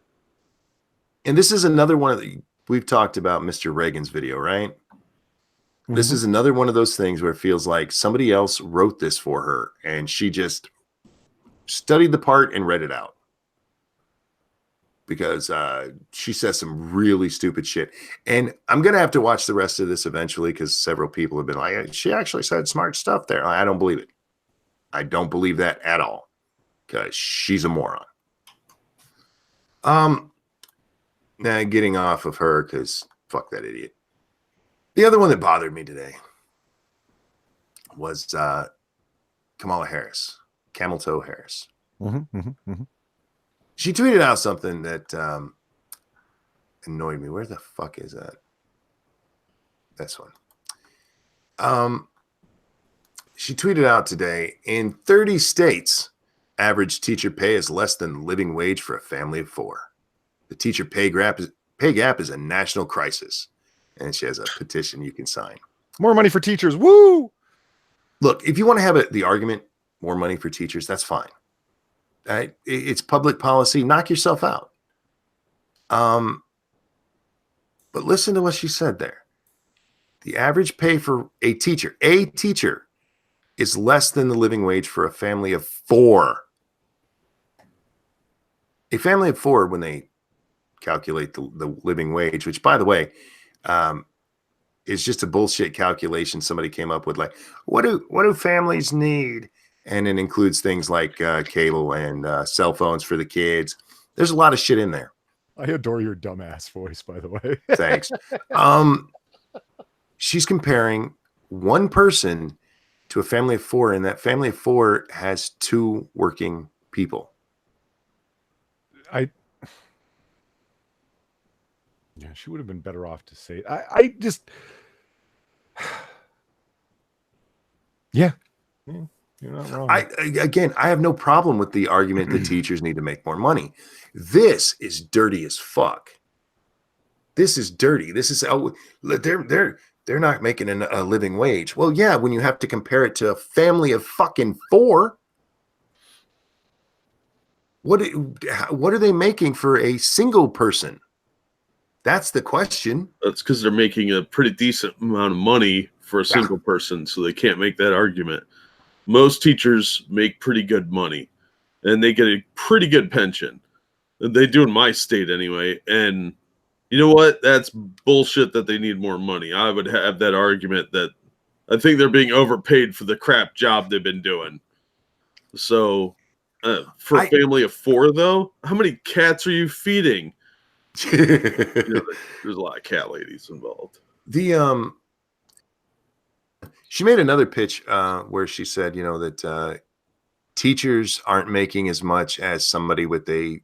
And this is another one of we've talked about Mr. Reagan's video, right? Mm-hmm. This is another one of those things where it feels like somebody else wrote this for her and she just studied the part and read it out. Because she says some really stupid shit. And I'm going to have to watch the rest of this eventually, because several people have been like, she actually said smart stuff there. I don't believe it. I don't believe that at all, because she's a moron. Now getting off of her, because fuck that idiot. The other one that bothered me today was Kamala Harris, Camel Toe Harris. She tweeted out something that annoyed me. Where the fuck is that? This one. She tweeted out today, in 30 states, average teacher pay is less than living wage for a family of 4. The teacher pay gap is a national crisis. And she has a petition you can sign. More money for teachers. Woo! Look, if you want to have the argument, more money for teachers, that's fine. It's public policy. Knock yourself out. But listen to what she said there. The average pay for a teacher is less than the living wage for a family of 4. A family of 4, when they calculate the living wage, which, by the way, is just a bullshit calculation somebody came up with. Like, what do families need? And it includes things like cable and cell phones for the kids. There's a lot of shit in there. I adore your dumbass voice, by the way. Thanks. She's comparing one person to a family of 4, and that family of 4 has 2 working people. Yeah, she would have been better off to say. I just, yeah. You're not wrong. I have no problem with the argument that teachers need to make more money. This is dirty as fuck. This is dirty. This is they're not making a living wage. Well, yeah, when you have to compare it to a family of fucking 4, what are they making for a single person? That's the question. That's because they're making a pretty decent amount of money for a single person, so they can't make that argument. Most teachers make pretty good money, and they get a pretty good pension. They do in my state anyway. And you know what? That's bullshit that they need more money. I would have that argument that I think they're being overpaid for the crap job they've been doing. So for a family of 4, though, how many cats are you feeding? There's a lot of cat ladies involved. She made another pitch where she said, that teachers aren't making as much as somebody with a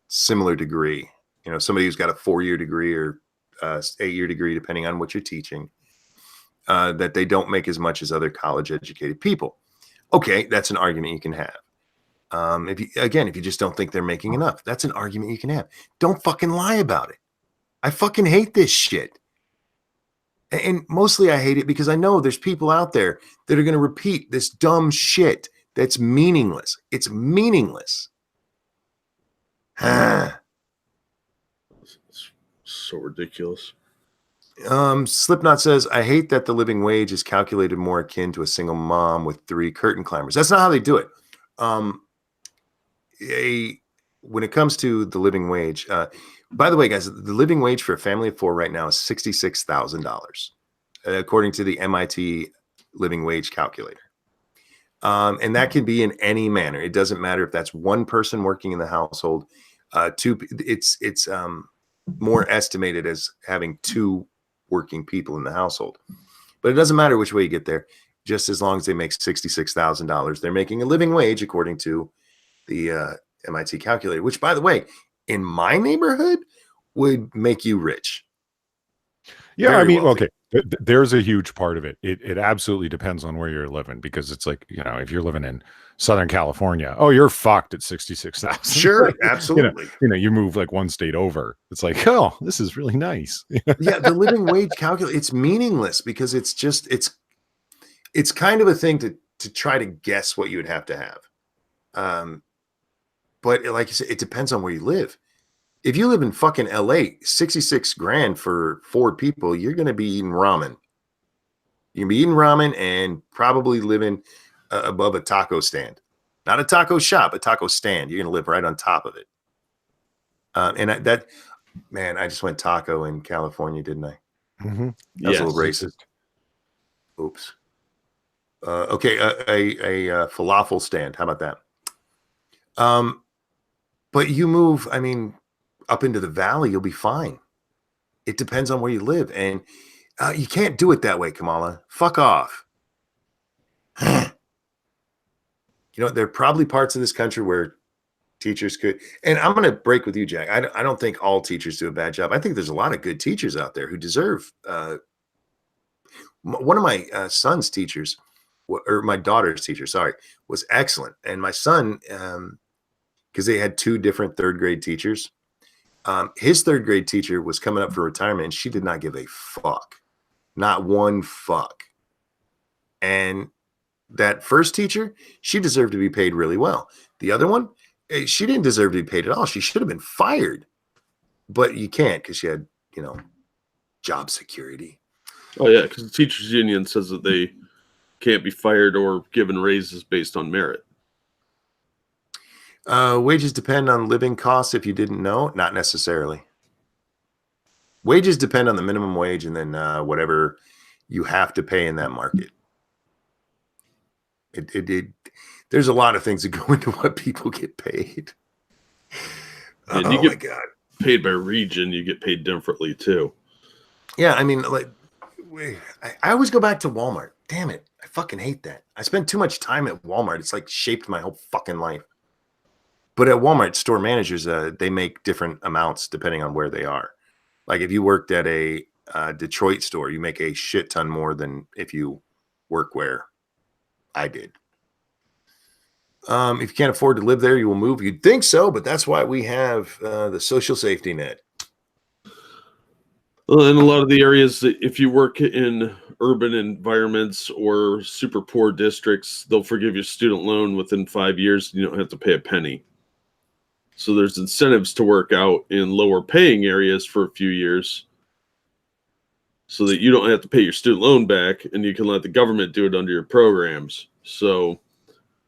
similar degree. Somebody who's got a 4-year degree or 8-year degree, depending on what you're teaching. that they don't make as much as other college-educated people. Okay, that's an argument you can have. If you just don't think they're making enough, that's an argument you can have. Don't fucking lie about it. I fucking hate this shit. And mostly I hate it because I know there's people out there that are going to repeat this dumb shit that's meaningless. It's meaningless. It's so ridiculous. Slipknot says, I hate that the living wage is calculated more akin to a single mom with 3 curtain climbers. That's not how they do it. When it comes to the living wage, by the way, guys, the living wage for a family of 4 right now is $66,000, according to the MIT living wage calculator. And that can be in any manner. It doesn't matter if that's one person working in the household. It's more estimated as having 2 working people in the household. But it doesn't matter which way you get there, just as long as they make $66,000. They're making a living wage according to the MIT calculator, which, by the way, in my neighborhood would make you rich. Yeah, Very I mean, wealthy. okay, there's a huge part of it. It absolutely depends on where you're living, because it's like, if you're living in Southern California, oh, you're fucked at 66,000. Sure, absolutely. You move like one state over. It's like, oh, this is really nice. Yeah, the living wage calculator, it's meaningless because it's kind of a thing to try to guess what you would have to have. But like you said, it depends on where you live. If you live in fucking LA, 66 grand for 4 people, you're going to be eating ramen. You're going to be eating ramen and probably living above a taco stand. Not a taco shop, a taco stand. You're going to live right on top of it. I just went taco in California, didn't I? Mm-hmm. That's a little racist. Oops. Okay, a falafel stand. How about that? But you move, up into the valley, you'll be fine. It depends on where you live. And you can't do it that way, Kamala. Fuck off. There are probably parts of this country where teachers could, and I'm going to break with you, Jack. I don't think all teachers do a bad job. I think there's a lot of good teachers out there who deserve. One of my son's teachers, or my daughter's teacher, was excellent. And my son, because they had 2 different 3rd grade teachers, his 3rd grade teacher was coming up for retirement, and she did not give a fuck. Not one fuck. And that first teacher, she deserved to be paid really well. The other one, she didn't deserve to be paid at all. She should have been fired. But you can't, because she had, job security. Oh, yeah, because the teachers union says that they can't be fired or given raises based on merit. Wages depend on living costs. If you didn't know, not necessarily. Wages depend on the minimum wage and then whatever you have to pay in that market. There's a lot of things that go into what people get paid. And you get paid by region. You get paid differently too. Yeah, I always go back to Walmart. Damn it, I fucking hate that. I spend too much time at Walmart. It's like shaped my whole fucking life. But at Walmart, store managers, they make different amounts depending on where they are. Like if you worked at a Detroit store, you make a shit ton more than if you work where I did. If you can't afford to live there, you will move. You'd think so, but that's why we have the social safety net. Well, in a lot of the areas, if you work in urban environments or super poor districts, they'll forgive your student loan within 5 years. And you don't have to pay a penny. So there's incentives to work out in lower paying areas for a few years so that you don't have to pay your student loan back and you can let the government do it under your programs. So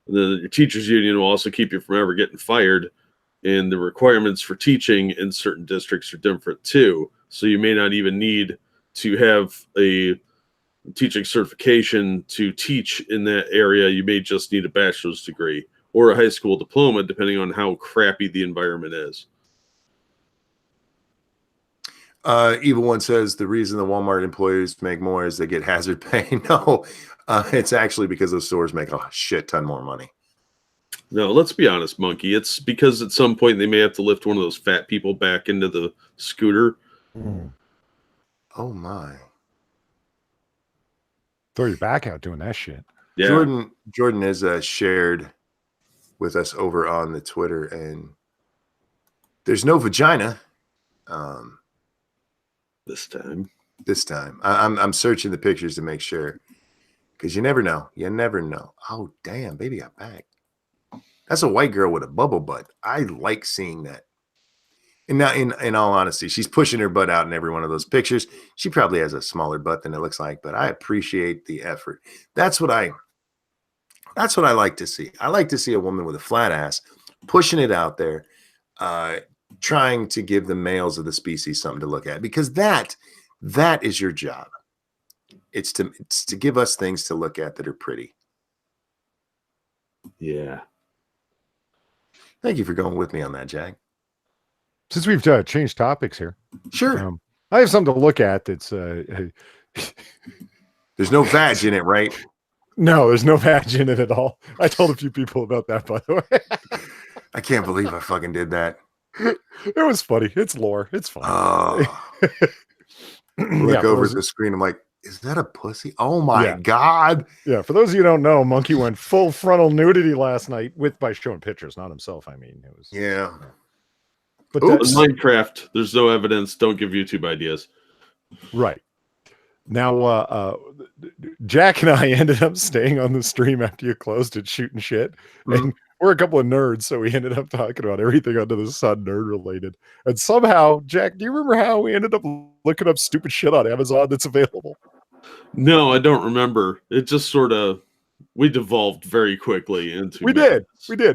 then your teachers union will also keep you from ever getting fired. And the requirements for teaching in certain districts are different too. So you may not even need to have a teaching certification to teach in that area. You may just need a bachelor's degree or a high school diploma, depending on how crappy the environment is. Evil One says the reason the Walmart employees make more is they get hazard pay. No, it's actually because those stores make a shit ton more money. No, let's be honest, Monkey. It's because at some point they may have to lift one of those fat people back into the scooter. Oh my. Throw your back out doing that shit. Yeah. Jordan is shared with us over on the Twitter, and there's no vagina. This time. I'm searching the pictures to make sure, because you never know. Oh damn, baby got back. That's a white girl with a bubble butt. I like seeing that. And now, in all honesty, she's pushing her butt out in every one of those pictures. She probably has a smaller butt than it looks like, but I appreciate the effort. That's what I like to see. I like to see a woman with a flat ass pushing it out there, trying to give the males of the species something to look at, because that is your job. It's to give us things to look at that are pretty. Yeah. Thank you for going with me on that, Jack. Since we've changed topics here, sure. I have something to look at. That's there's no vag in it, right? No, there's no vag in it at all. I told a few people about that, by the way. I can't believe I fucking did that. It was funny. It's lore. It's fun. Look over the screen. I'm like, is that a pussy? Oh my God. Yeah. For those of you who don't know, Monkey went full frontal nudity last night by showing pictures, not himself. I mean, it was. Yeah. But Minecraft, there's no evidence. Don't give YouTube ideas. Right. Now, Jack and I ended up staying on the stream after you closed it, shooting shit. And we're a couple of nerds, so we ended up talking about everything under the sun nerd related. And somehow, Jack, do you remember how we ended up looking up stupid shit on Amazon that's available? No, I don't remember. It just sort of, we devolved very quickly into we did,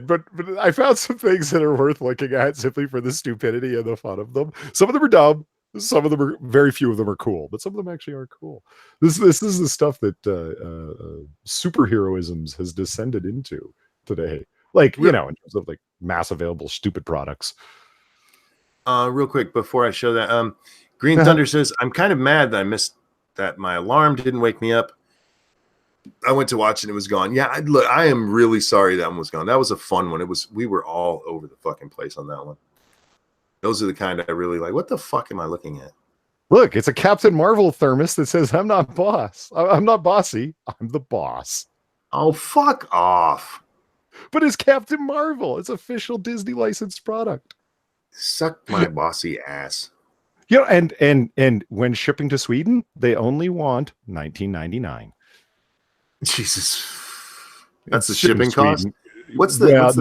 but I found some things that are worth looking at simply for the stupidity and the fun of them. Some of them are dumb. Some of them are, very few of them are cool, but some of them actually aren't cool. This is the stuff that superheroisms has descended into today. Like, in terms of like mass available stupid products. Real quick before I show that, Green Thunder says, I'm kind of mad that I missed that my alarm didn't wake me up. I went to watch and it was gone. Yeah, I am really sorry that one was gone. That was a fun one. We were all over the fucking place on that one. Those are the kind I really like. What the fuck am I looking at? Look, it's a Captain Marvel thermos that says, I'm not boss. I'm not bossy. I'm the boss. Oh, fuck off. But it's Captain Marvel. It's official Disney licensed product. Suck my bossy ass. Yeah, and when shipping to Sweden, they only want $19.99. Jesus. That's the shipping cost? What's the price?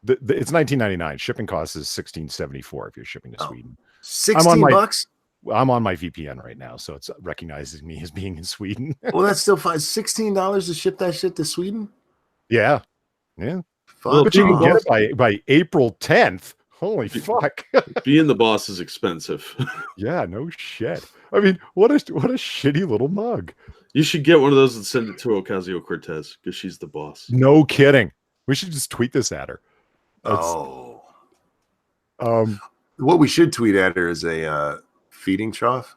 It's $19.99. Shipping cost is $16.74 if you're shipping to Sweden. $16? I'm on my VPN right now, so it's recognizing me as being in Sweden. Well, that's still fine. $16 to ship that shit to Sweden? Yeah. Fuck, but you can get it by April 10th. Holy fuck. Being the boss is expensive. Yeah, no shit. I mean, what a shitty little mug. You should get one of those and send it to Ocasio-Cortez because she's the boss. No kidding. We should just tweet this at her. What we should tweet at her is a feeding trough.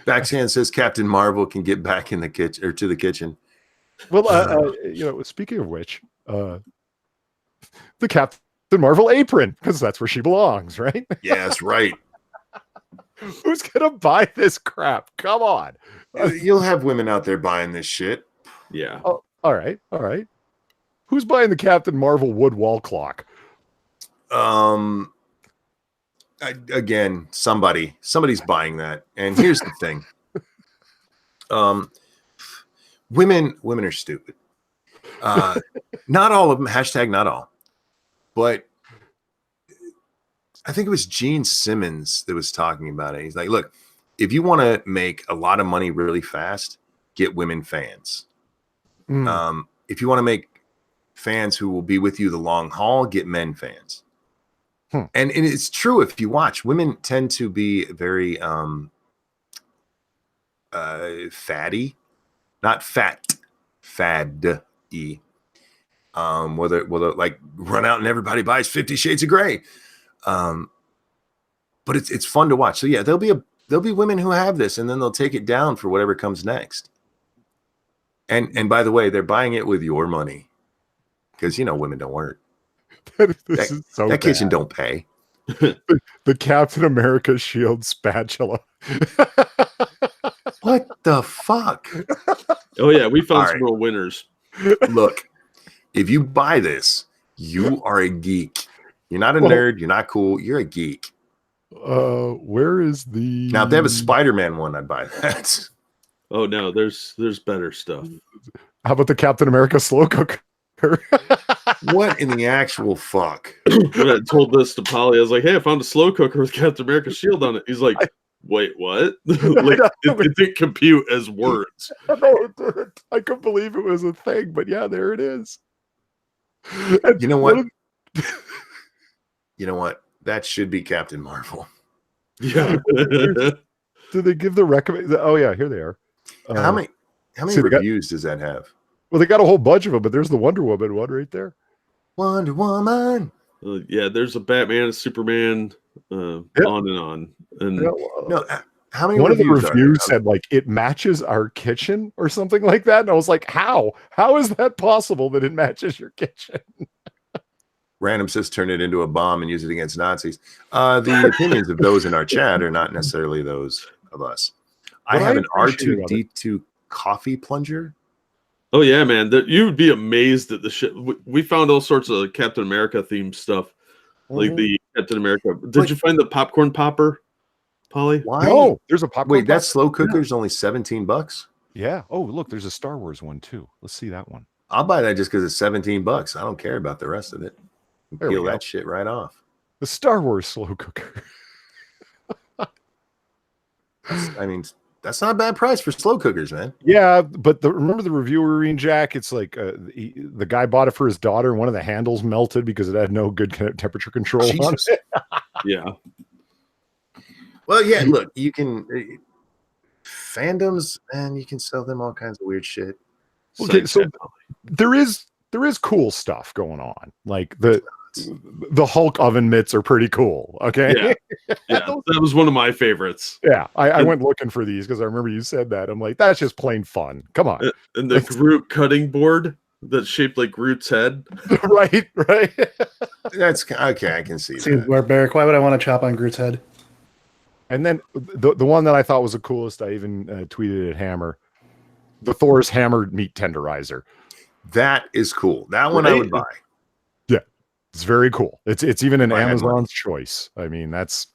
Backhand says Captain Marvel can get back in the kitchen or to the kitchen. Well, speaking of which, the Captain Marvel apron, because that's where she belongs, right? Yeah, that's right. Who's gonna buy this crap? Come on. You'll have women out there buying this shit. Yeah. Oh, all right. Who's buying the Captain Marvel wood wall clock? Again, somebody's buying that. And here's the thing. Women are stupid. Not all of them, hashtag not all. But I think it was Gene Simmons that was talking about it. He's like, look, if you want to make a lot of money really fast, get women fans. If you want to make fans who will be with you the long haul, get men fans. And it's true. If you watch, women tend to be very fatty, not fad-y. Whether like run out and everybody buys 50 Shades of Grey. But it's fun to watch. So yeah, there'll be women who have this, and then they'll take it down for whatever comes next. And by the way, they're buying it with your money because women don't work. That kitchen don't pay. The Captain America shield spatula. What the fuck? Oh yeah, we found All some right. real winners. Look, if you buy this, you are a geek. You're not a nerd. You're not cool. You're a geek. Where is the? Now, if they have a Spider-Man one, I'd buy that. Oh no, there's better stuff. How about the Captain America slow cooker? What in the actual fuck? When I told this to Polly, I was like, "Hey, I found a slow cooker with Captain America's shield on it." He's like, "Wait, what?" Like it didn't compute as words. No, it didn't. I couldn't believe it was a thing, but yeah, there it is. And You know what? You know what? That should be Captain Marvel. Yeah. Do they give the recommend? Oh yeah, here they are. How many reviews does that have? Well, they got a whole bunch of them, but there's the Wonder Woman one right there. Wonder Woman. Yeah, there's a Batman, a Superman, on and on. And no, how many? One of the reviews reviews said like it matches our kitchen or something like that, and I was like, how? How is that possible that it matches your kitchen? Random says turn it into a bomb and use it against Nazis. The opinions of those in our chat are not necessarily those of us. I have an R2D2 coffee plunger. oh yeah, man, you would be amazed at the shit. We found all sorts of Captain America themed stuff, like the Captain America. Did you find the popcorn popper, Polly? Why? No, there's a popcorn. Wait, that slow cooker is only $17. Yeah. Oh, look, there's a Star Wars one too. Let's see that one. I'll buy that just because it's $17. I don't care about the rest of it. Peel that shit right off. The Star Wars slow cooker. I mean, that's not a bad price for slow cookers, man. Yeah, but remember the review we were reading, Jack? It's like the guy bought it for his daughter, and one of the handles melted because it had no good temperature control on it. Yeah. Well, yeah. Look, you can fandoms, and you can sell them all kinds of weird shit. Okay, so there is cool stuff going on, like the Hulk oven mitts are pretty cool. Okay. Yeah. That was one of my favorites. Yeah. I went looking for these because I remember you said that. I'm like, that's just plain fun. Come on. And the Groot cutting board that's shaped like Groot's head. Right. That's okay. I can see Seems that. barbaric. Why would I want to chop on Groot's head? And then the one that I thought was the coolest, I even tweeted at Hammer, the Thor's hammer meat tenderizer. That is cool. That one I would buy. Yeah, it's very cool. It's even an Amazon's choice. I mean, that's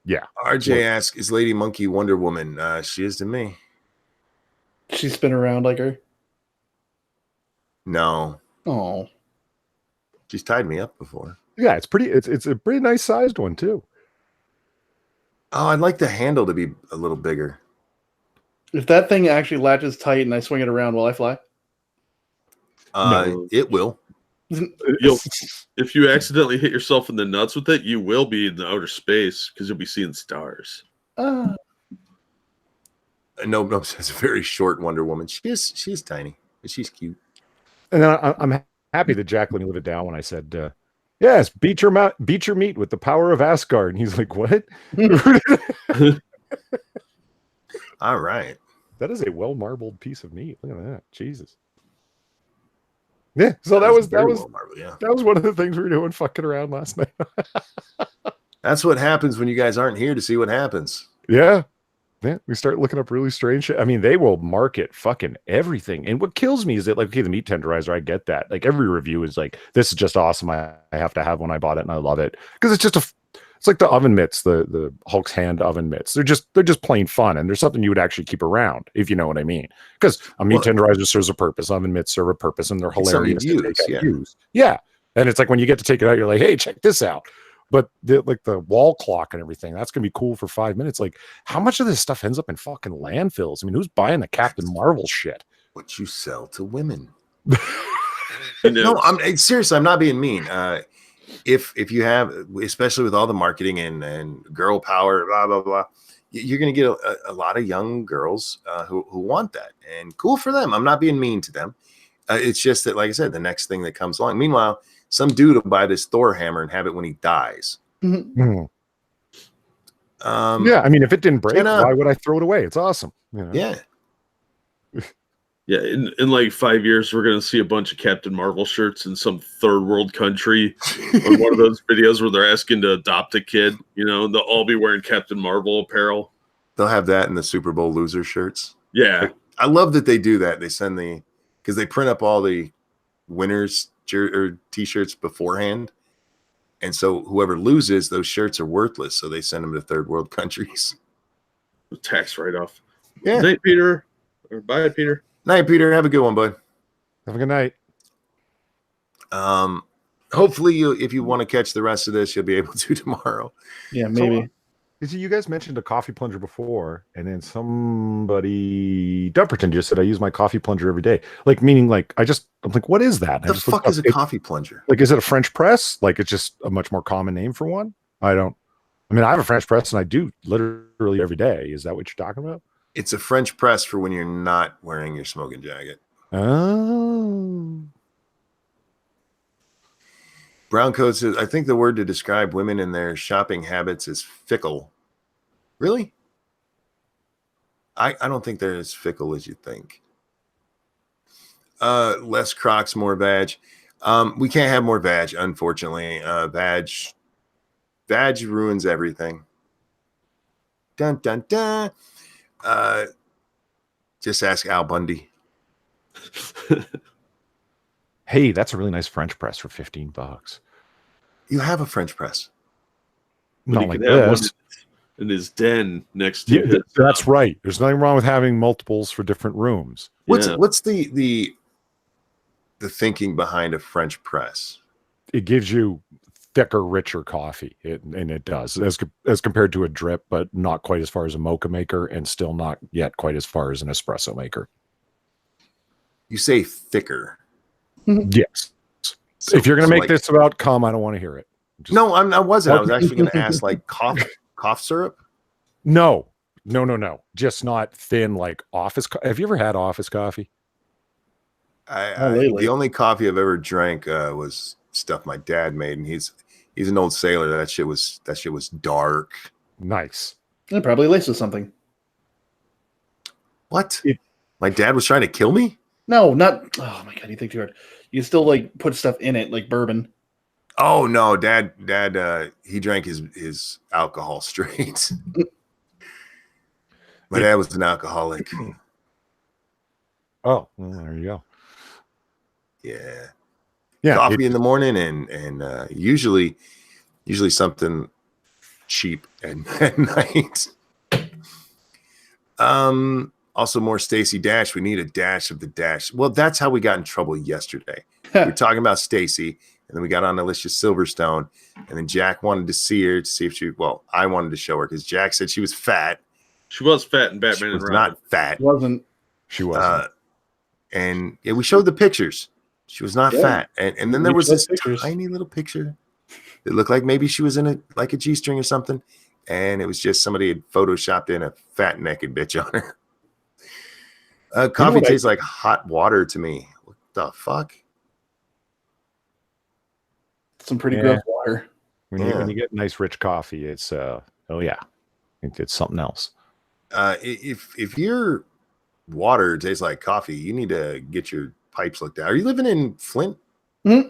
RJ asks, "Is Lady Monkey Wonder Woman?" She is to me. She spin around like her. No. Oh, She's tied me up before. Yeah, it's pretty. It's a pretty nice sized one too. Oh, I'd like the handle to be a little bigger. if that thing actually latches tight and I swing it around, will I fly? No. It will. If you accidentally hit yourself in the nuts with it, you will be in the outer space because you'll be seeing stars. No, it's a very short Wonder Woman. She's tiny, but she's cute. And then I'm happy that Jacqueline lived it down when I said, "Yes, beat your meat with the power of Asgard." And he's like, "What?" All right, that is a well marbled piece of meat. Look at that, Jesus. Yeah, so that was one of the things we were doing fucking around last night. That's what happens when you guys aren't here to see what happens. Yeah, we start looking up really strange shit. I mean, they will market fucking everything. And what kills me is that, like, okay, the meat tenderizer, I get that. Like, every review is like, this is just awesome. I have to have one. I bought it and I love it. Because it's just it's like the oven mitts, the Hulk's hand oven mitts. They're just plain fun. And there's something you would actually keep around, if you know what I mean. Because a meat tenderizer serves a purpose. Oven mitts serve a purpose, and they're hilarious to use. Yeah. And it's like when you get to take it out, you're like, hey, check this out. But the wall clock and everything, that's going to be cool for 5 minutes. Like, how much of this stuff ends up in fucking landfills? I mean, who's buying the Captain Marvel shit? What you sell to women. You know? No, I'm seriously, I'm not being mean. If you have, especially with all the marketing and girl power, blah, blah, blah, you're going to get a lot of young girls who want that. And cool for them. I'm not being mean to them. It's just that, like I said, the next thing that comes along. Meanwhile, some dude will buy this Thor hammer and have it when he dies. Mm-hmm. Yeah, I mean, if it didn't break, why would I throw it away? It's awesome. You know? Yeah. Yeah, in like 5 years, we're going to see a bunch of Captain Marvel shirts in some third world country on one of those videos where they're asking to adopt a kid. You know, they'll all be wearing Captain Marvel apparel. They'll have that in the Super Bowl loser shirts. Yeah. I love that they do that. They send because they print up all the winners t-shirts beforehand. And so whoever loses, those shirts are worthless. So they send them to third world countries. Tax write-off. Yeah. Night, Peter. Or bye, Peter. Night, Peter. Have a good one, bud. Have a good night. Hopefully, if you want to catch the rest of this, you'll be able to tomorrow. Yeah, maybe. So, you guys mentioned a coffee plunger before, and then somebody, Dumperton, just said I use my coffee plunger every day. Like, meaning, like, I'm like, what is that? The fuck is a coffee plunger? Like, is it a French press? Like, it's just a much more common name for one? I mean, I have a French press, and I do literally every day. Is that what you're talking about? It's a French press for when you're not wearing your smoking jacket. Oh. Brown Coat says, I think the word to describe women and their shopping habits is fickle. Really? I don't think they're as fickle as you think. Less Crocs, more vag. We can't have more vag, unfortunately. Vag ruins everything. Dun, dun, dun. Just ask Al Bundy. Hey, that's a really nice French press for $15. You have a French press. Not like this. In his den next to his, that's right. There's nothing wrong with having multiples for different rooms. What's the thinking behind a French press? It gives you thicker, richer coffee, and it does as compared to a drip, but not quite as far as a mocha maker, and still not yet quite as far as an espresso maker. You say thicker. Yes. So, if you're going to make this about cum, I don't want to hear it. No, I wasn't. I was actually going to ask like cough syrup. No. Just not thin like office. Have you ever had office coffee? The only coffee I've ever drank was stuff my dad made, and he's an old sailor. That shit was dark. Nice. It probably laced with something. What? My dad was trying to kill me? No, not. Oh my god, you think too hard. You still like put stuff in it, like bourbon. Oh no, Dad, he drank his alcohol straight. My dad was an alcoholic. Oh, well, there you go. Yeah. Coffee in the morning and usually something cheap at night. Also more Stacy Dash. We need a dash of the dash. Well, that's how we got in trouble yesterday. We were talking about Stacy, and then we got on Alicia Silverstone, and then Jack wanted to see her to see if I wanted to show her because Jack said she was fat. She was fat in Batman she was and not Robin. fat. She wasn't. And we showed the pictures. She was not fat. And then there was this tiny little picture that looked like maybe she was in a G-string or something. And it was just somebody had photoshopped in a fat naked bitch on her. Coffee tastes like hot water to me. What the fuck? Some pretty gross water. When you get nice rich coffee, it's it's something else. If your water tastes like coffee, you need to get your pipes looked at. Are you living in Flint? Mm-hmm.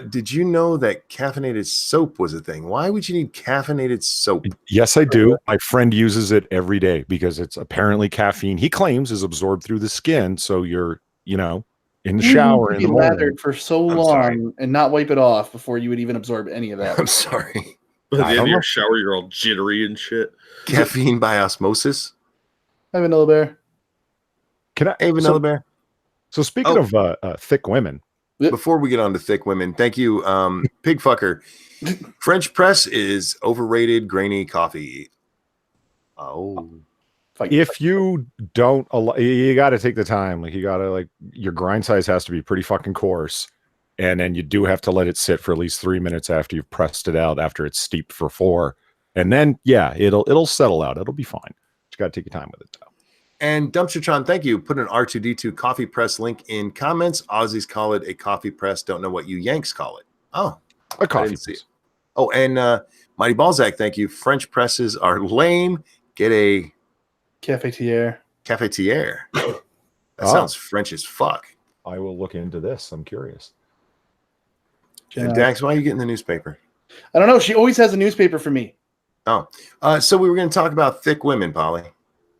Did you know that caffeinated soap was a thing? Why would you need caffeinated soap? Yes, I do. My friend uses it every day because it's apparently caffeine. He claims is absorbed through the skin. So you're, in the shower in the morning. Lathered for so long and not wipe it off before you would even absorb any of that. I'm sorry. At the end of your shower, you're all jittery and shit. Caffeine by osmosis. Hi, Vanilla Bear. Hey, Vanilla Bear. So speaking of thick women. Before we get on to thick women, thank you, Pig Fucker. French press is overrated, grainy coffee. Oh. If you don't, you got to take the time. Like, you got to, your grind size has to be pretty fucking coarse. And then you do have to let it sit for at least 3 minutes after you've pressed it out, after it's steeped for 4. And then, it'll settle out. It'll be fine. You got to take your time with it, though. And Dumpstertron, thank you. Put an R2D2 coffee press link in comments. Aussies call it a coffee press. Don't know what you Yanks call it. Oh, a coffee press. Oh, and Mighty Balzac, thank you. French presses are lame. Get a cafetiere. That sounds French as fuck. I will look into this. I'm curious. And Dax, why are you getting the newspaper? I don't know. She always has a newspaper for me. So we were going to talk about thick women, Polly.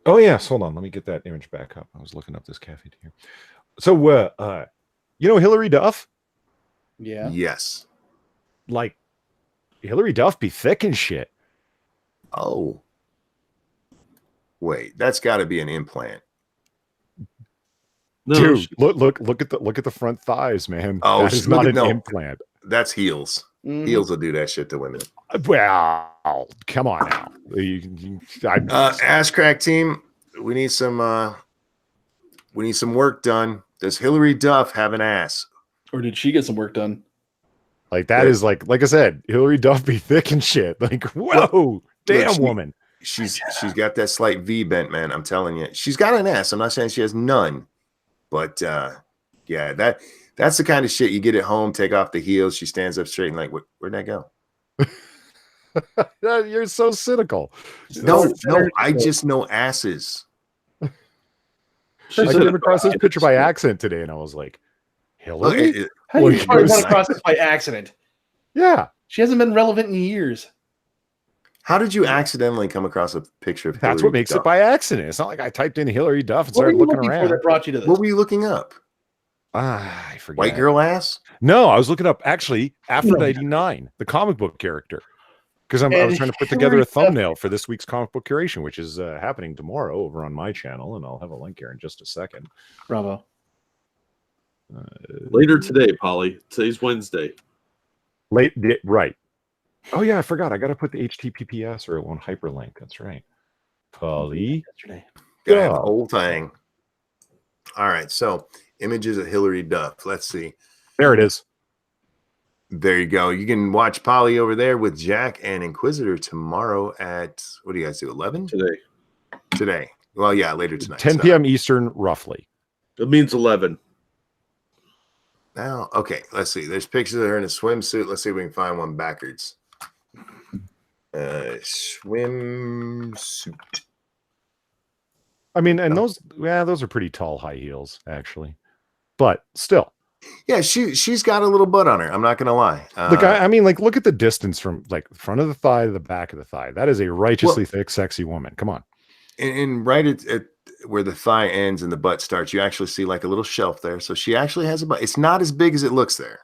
Oh yes, hold on. Let me get that image back up. I was looking up this cafe here. So, you know Hillary Duff? Yeah. Yes. Like, Hillary Duff be thick and shit. Oh. Wait, that's got to be an implant. No, Dude, look at the front thighs, man. Oh, that is not an implant. That's heels. Mhm. Heels will do that shit to women. Well, come on now. Ass crack team, we need some work done. Does Hillary Duff have an ass? Or did she get some work done? Like that is like I said, Hillary Duff be thick and shit. Like, whoa, damn woman. She's got that slight V bent, man. I'm telling you, she's got an ass. I'm not saying she has none, but yeah, that's the kind of shit you get at home. Take off the heels. She stands up straight and like, where'd that go? You're so cynical. No, I just know asses. I came across this picture by accident today, and I was like, Hillary? How did you run across this by accident? Yeah. She hasn't been relevant in years. How did you accidentally come across a picture of Hillary That's what makes Duff? it by accident. It's not like I typed in Hillary Duff and started looking around. That brought you to this? What were you looking up? I forget. White girl ass? No, I was looking up actually Aphrodite 9, the comic book character. Because I was trying to put together a thumbnail for this week's comic book curation, which is happening tomorrow over on my channel, and I'll have a link here in just a second. Bravo. Later today, Polly. Today's Wednesday. Right. Oh yeah, I forgot. I got to put the HTTPS or it won't hyperlink. That's right. Polly. Yesterday. Gotta have the whole thing. All right, so images of Hillary Duff. Let's see. There it is. There you go. You can watch Polly over there with Jack and Inquisitor tomorrow at, what do you guys do, 11? Today. Well, yeah, later tonight. 10 p.m. Eastern, roughly. It means 11. Now, okay, let's see. There's pictures of her in a swimsuit. Let's see if we can find one backwards. Swimsuit. I mean, and those are pretty tall high heels, actually. But still. Yeah, she's got a little butt on her. I'm not gonna lie. I mean, like, look at the distance from like the front of the thigh to the back of the thigh. That is a righteously thick, sexy woman. Come on. And right at where the thigh ends and the butt starts, you actually see like a little shelf there. So she actually has a butt. It's not as big as it looks there.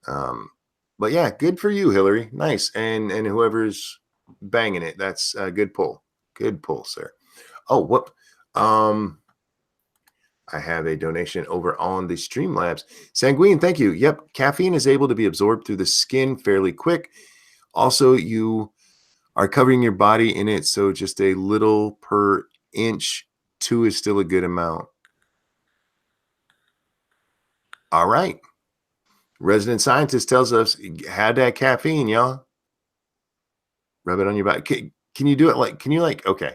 But yeah, good for you, Hillary. Nice. And whoever's banging it, that's a good pull. Good pull, sir. Oh, whoop. I have a donation over on the Streamlabs. Sanguine, thank you. Yep, caffeine is able to be absorbed through the skin fairly quick. Also, you are covering your body in it, so just a little per inch. 2 is still a good amount. All right. Resident scientist tells us, had that caffeine, y'all. Rub it on your body. Can you do it like, okay.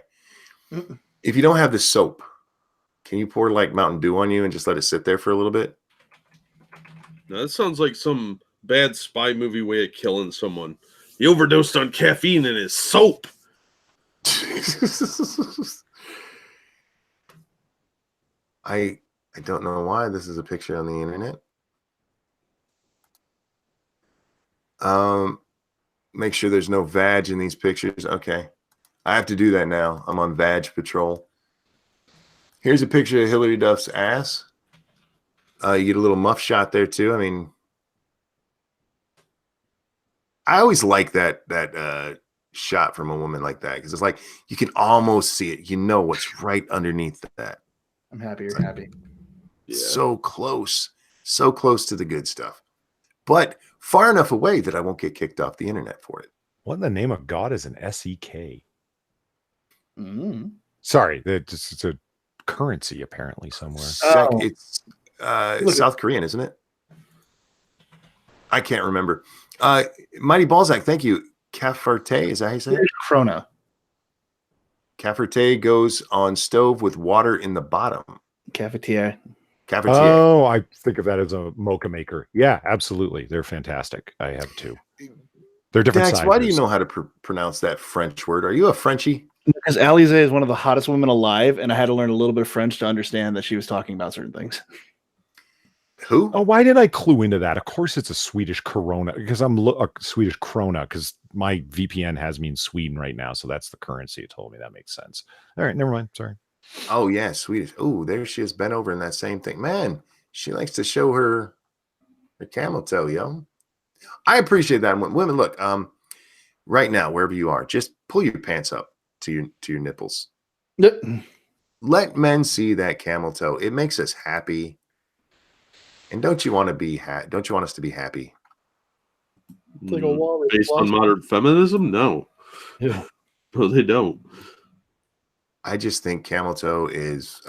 If you don't have the soap, can you pour like Mountain Dew on you and just let it sit there for a little bit? Now, that sounds like some bad spy movie way of killing someone. He overdosed on caffeine in his soap. I don't know why this is a picture on the internet. Make sure there's no vag in these pictures. Okay. I have to do that now. I'm on vag patrol. Here's a picture of Hillary Duff's ass. You get a little muff shot there too. I mean, I always like that shot from a woman like that because it's like you can almost see it. You know what's right underneath that. I'm happy you're happy. Yeah. So close to the good stuff, but far enough away that I won't get kicked off the internet for it. What in the name of God is an SEK? Mm-hmm. Sorry, it's a currency apparently somewhere. It's South Korean, isn't it? I can't remember. Mighty Balzac, thank you. Caferte, is that how you say it? Krona. Caferte goes on stove with water in the bottom. Cafetiere. Cafetiere. Oh, I think of that as a mocha maker. Yeah, absolutely. They're fantastic. I have two. They're different Dax, sizes. why do you know how to pronounce that French word? Are you a Frenchie? Because Alizé is one of the hottest women alive, and I had to learn a little bit of French to understand that she was talking about certain things. Who? Oh, why did I clue into that? Of course, it's a Swedish Corona because I'm a Swedish Krona because my VPN has me in Sweden right now, so that's the currency. It told me that makes sense. All right, never mind. Sorry. Oh yeah, Swedish. Oh, there she is, bent over in that same thing. Man, she likes to show her camel toe, yo. I appreciate that. Women, look, right now, wherever you are, just pull your pants up to your nipples. Let men see that camel toe. It makes us happy. And don't you want to be don't you want us to be happy? Like a walrus. Based on modern feminism? No. Yeah. No, they don't. I just think camel toe is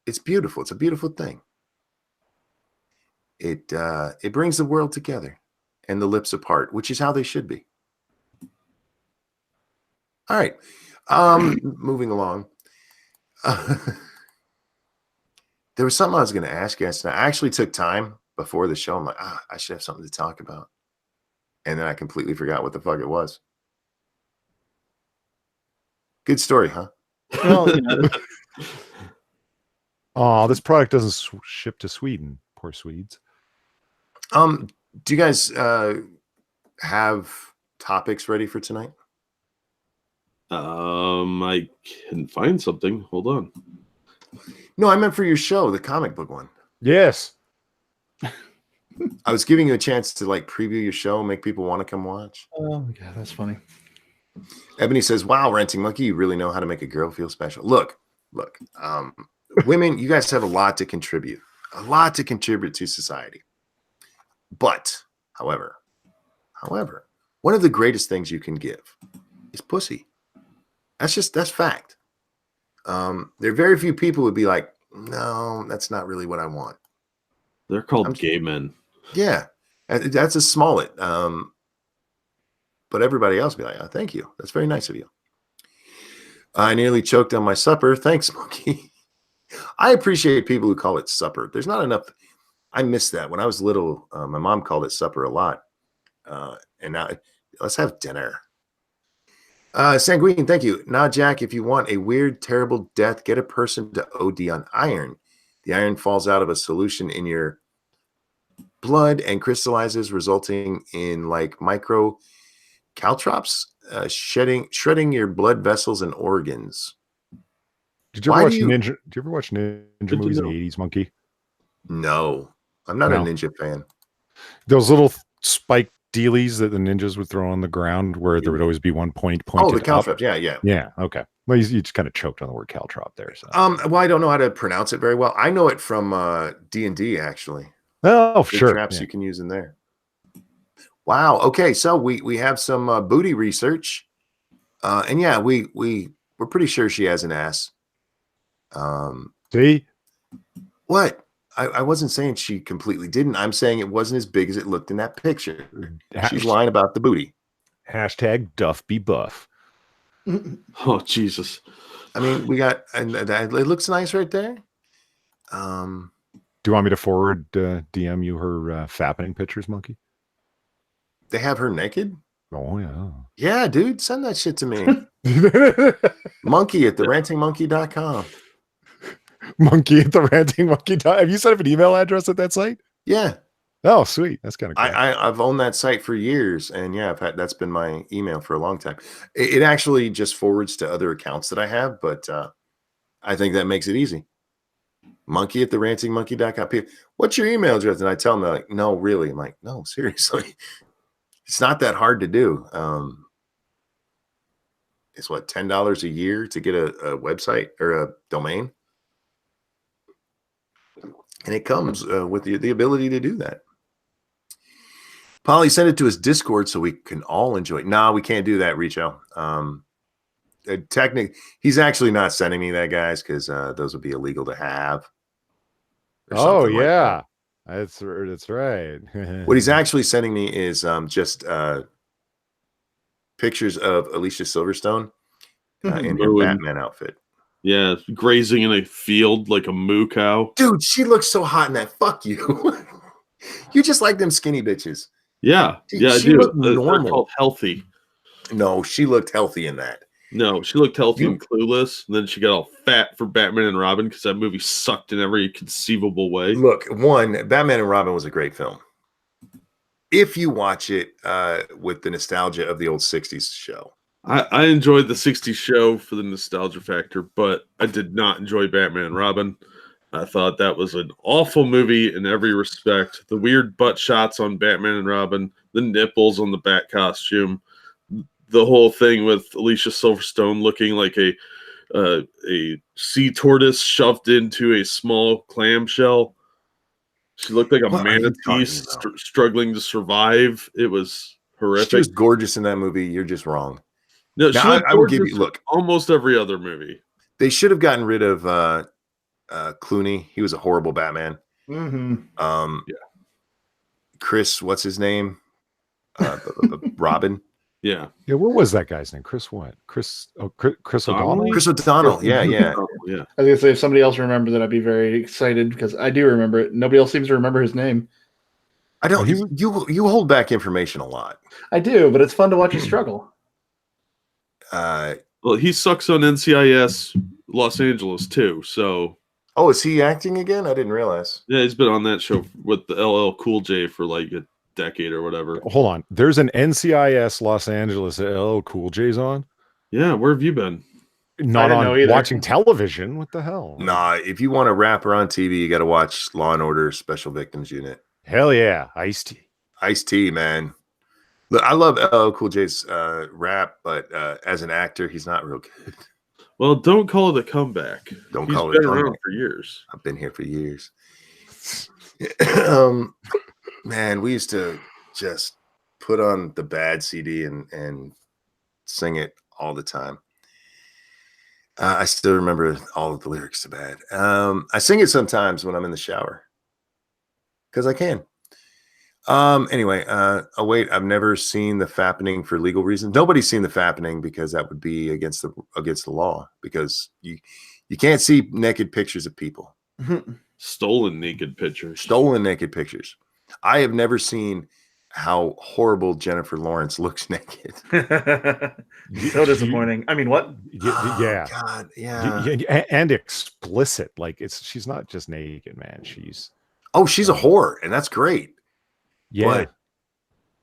it's beautiful. It's a beautiful thing. It brings the world together and the lips apart, which is how they should be. All right. Moving along. There was something I was going to ask you. I actually took time before the show. I'm like, I should have something to talk about. And then I completely forgot what the fuck it was. Good story, huh? Well, Oh, this product doesn't ship to Sweden. Poor Swedes. Do you guys have topics ready for tonight? I can find something. Hold on. No, I meant for your show, the comic book one. Yes. I was giving you a chance to like preview your show, make people want to come watch. oh yeah, that's funny. Ebony says, "Wow, Ranting Monkey, you really know how to make a girl feel special." Look. Women, you guys have a lot to contribute to society. But, however, one of the greatest things you can give is pussy. That's fact. There are very few people who would be like, no, that's not really what I want. They're called gay men. Yeah, that's a Smollett. But everybody else be like, oh, thank you. That's very nice of you. I nearly choked on my supper. Thanks, Monkey. I appreciate people who call it supper. There's not enough. I miss that. When I was little, my mom called it supper a lot. And now let's have dinner. Sanguine, thank you. Nah, Jack, if you want a weird, terrible death, get a person to OD on iron. The iron falls out of a solution in your blood and crystallizes, resulting in like micro caltrops, shredding your blood vessels and organs. Did you ever watch Ninja? Did you ever watch Ninja movies in the 80s, Monkey? No, I'm not a Ninja fan. Those little spike dealies that the ninjas would throw on the ground where there would always be one point pointed. Oh, the caltrops. Yeah. Okay. Well, you just kind of choked on the word caltrop there. So. Well, I don't know how to pronounce it very well. I know it from D&D actually. Oh, sure. Traps you can use in there. Wow. Okay, so we have some booty research, and yeah, we're pretty sure she has an ass. See what? I wasn't saying she completely didn't. I'm saying it wasn't as big as it looked in that picture. She's lying about the booty. Hashtag Duff be buff. Oh, Jesus. I mean, we got, and it looks nice right there. Do you want me to forward DM you her fappening pictures, Monkey? They have her naked? Oh, yeah. Yeah, dude, send that shit to me. Monkey at therantingmonkey.com. Monkey at therantingmonkey.com. Have you set up an email address at that site? Yeah. Oh, sweet. That's kind of cool. I've owned that site for years, and yeah, that's been my email for a long time. It actually just forwards to other accounts that I have, but I think that makes it easy. Monkey at therantingmonkey.com. What's your email address? And I tell them, they're like, no, really. I'm like, no, seriously. It's not that hard to do. It's what, $10 a year to get a website or a domain? And it comes with the ability to do that. Polly, send it to his Discord so we can all enjoy it. No, we can't do that, Richo. Technically, he's actually not sending me that, guys, because those would be illegal to have. Oh, yeah. Like that's right. What he's actually sending me is just pictures of Alicia Silverstone in her Batman outfit. Yeah, grazing in a field like a moo cow. Dude, she looks so hot in that. Fuck you. You just like them skinny bitches. Yeah, yeah, I do. They're called healthy. No, she looked healthy in that. No, she looked healthy and Clueless. And then she got all fat for Batman and Robin because that movie sucked in every conceivable way. Look, Batman and Robin was a great film. if you watch it with the nostalgia of the old 60s show. I enjoyed the 60s show for the nostalgia factor, but I did not enjoy Batman and Robin. I thought that was an awful movie in every respect. The weird butt shots on Batman and Robin, the nipples on the Bat costume, the whole thing with Alicia Silverstone looking like a sea tortoise shoved into a small clamshell. She looked like a What are you manatee talking about? struggling to survive. It was horrific. She was gorgeous in that movie. You're just wrong. No, Now, she looked I will give gorgeous you look. in almost every other movie. They should have gotten rid of Clooney. He was a horrible Batman. Mm-hmm. Chris, what's his name? Robin. Yeah. Yeah, what was that guy's name? Chris what? Chris O'Donnell? Chris O'Donnell. Yeah. Yeah. I was gonna say if somebody else remembers it, I'd be very excited because I do remember it. Nobody else seems to remember his name. I don't. You hold back information a lot. I do, but it's fun to watch you struggle. Well, he sucks on NCIS Los Angeles too. So, Oh, is he acting again? I didn't realize. yeah, he's been on that show with the LL Cool J for like a decade or whatever. Hold on. There's an NCIS Los Angeles LL Cool J's on. Yeah, where have you been? Not didn't know on either. watching television. What the hell? Nah, if you want a rapper on TV, you got to watch Law and Order Special Victims Unit. Hell yeah, Ice-T. Ice-T, man. Look, I love LL Cool J's rap, but as an actor, he's not real good. Well, don't call it a comeback. Don't He's call it a been around comeback. for years. I've been here for years. Man, we used to just put on the Bad CD and sing it all the time. I still remember all of the lyrics to Bad. I sing it sometimes when I'm in the shower because I can. Anyway, oh wait, I've never seen The Fappening for legal reasons. Nobody's seen The Fappening because that would be against the law because you can't see naked pictures of people. Stolen naked pictures. Stolen naked pictures. I have never seen how horrible Jennifer Lawrence looks naked. So disappointing. I mean, what? Yeah. God, yeah. And explicit. Like she's not just naked, man. She's a whore, and that's great. Yeah. But,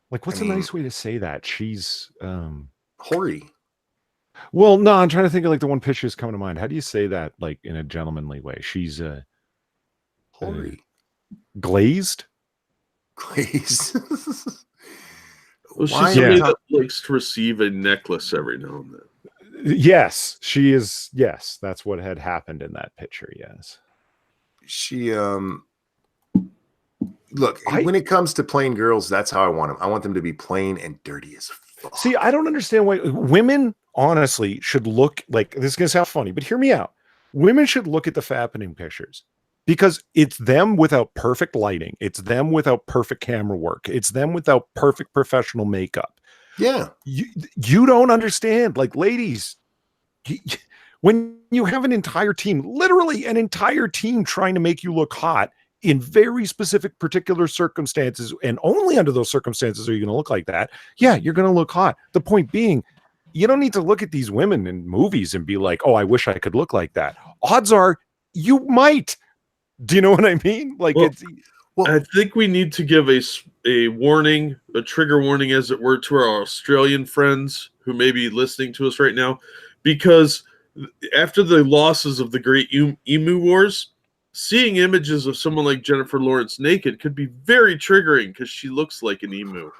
like, what's a nice way to say that? She's hoary. Well, no, I'm trying to think of like the one picture that's coming to mind. How do you say that, like in a gentlemanly way? She's hoary. Glazed? Glazed. Well, she's somebody that likes to receive a necklace every now and then. Yes, she is. Yes, that's what had happened in that picture. Yes. She look, when it comes to plain girls, that's how I want them. I want them to be plain and dirty as fuck. See, I don't understand why women honestly should look like this is gonna sound funny, but hear me out. Women should look at the Fappening pictures because it's them without perfect lighting, it's them without perfect camera work, it's them without perfect professional makeup. Yeah. You don't understand, like, ladies, when you have an entire team, literally an entire team trying to make you look hot in very specific particular circumstances, and only under those circumstances are you going to look like that. Yeah, you're going to look hot. The point being, you don't need to look at these women in movies and be like, oh, I wish I could look like that. Odds are you might. Do you know what I mean? Like, I think we need to give a warning, a trigger warning, as it were, to our Australian friends who may be listening to us right now, because after the losses of the Great Emu Wars, seeing images of someone like Jennifer Lawrence naked could be very triggering because she looks like an emu.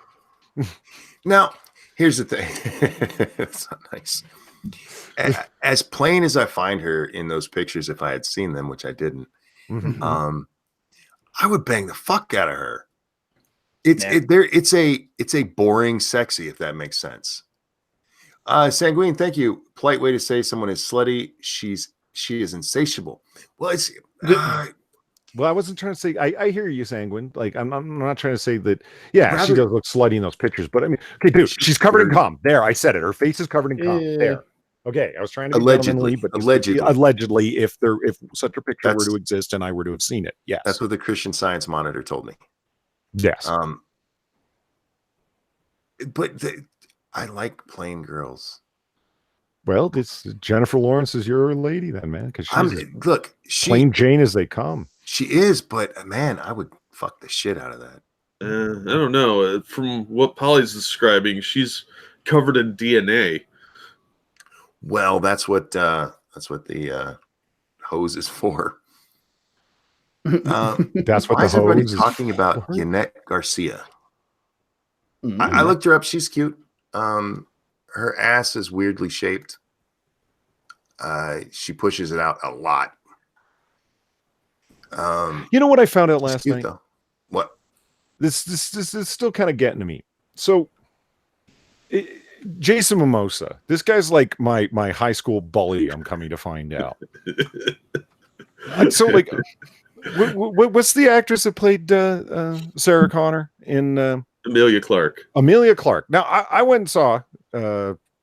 Now, here's the thing. It's not nice. As plain as I find her in those pictures, if I had seen them, which I didn't, I would bang the fuck out of her. It's a boring sexy, if that makes sense. Sanguine, thank you. Polite way to say someone is slutty. She is insatiable. Well, it's well, I wasn't trying to say. I hear you, Sanguine. Like, I'm not trying to say that. Yeah, she does look slutty in those pictures, but I mean, okay, dude, she's covered in cum. There, I said it. Her face is covered in cum. There. Okay, I was trying to be allegedly, but allegedly, if such a picture were to exist and I were to have seen it, yes, that's what the Christian Science Monitor told me. Yes. But I like plain girls. Well, this Jennifer Lawrence is your lady then, man, because she's she's plain Jane as they come. She is, but man, I would fuck the shit out of that. I don't know. From what Polly's describing, she's covered in DNA. Well, that's what the hose is for. That's what Why the is everybody hose is talking about for? Yannette Garcia? Mm. I looked her up. She's cute. Her ass is weirdly shaped. She pushes it out a lot. You know what I found out She's last cute night? though. What? This is still kind of getting to me. So, Jason Mimosa, this guy's like my high school bully. I'm coming to find out. So, like, what's the actress that played Sarah Connor in Amelia Clark. Amelia Clark? Now, I went and saw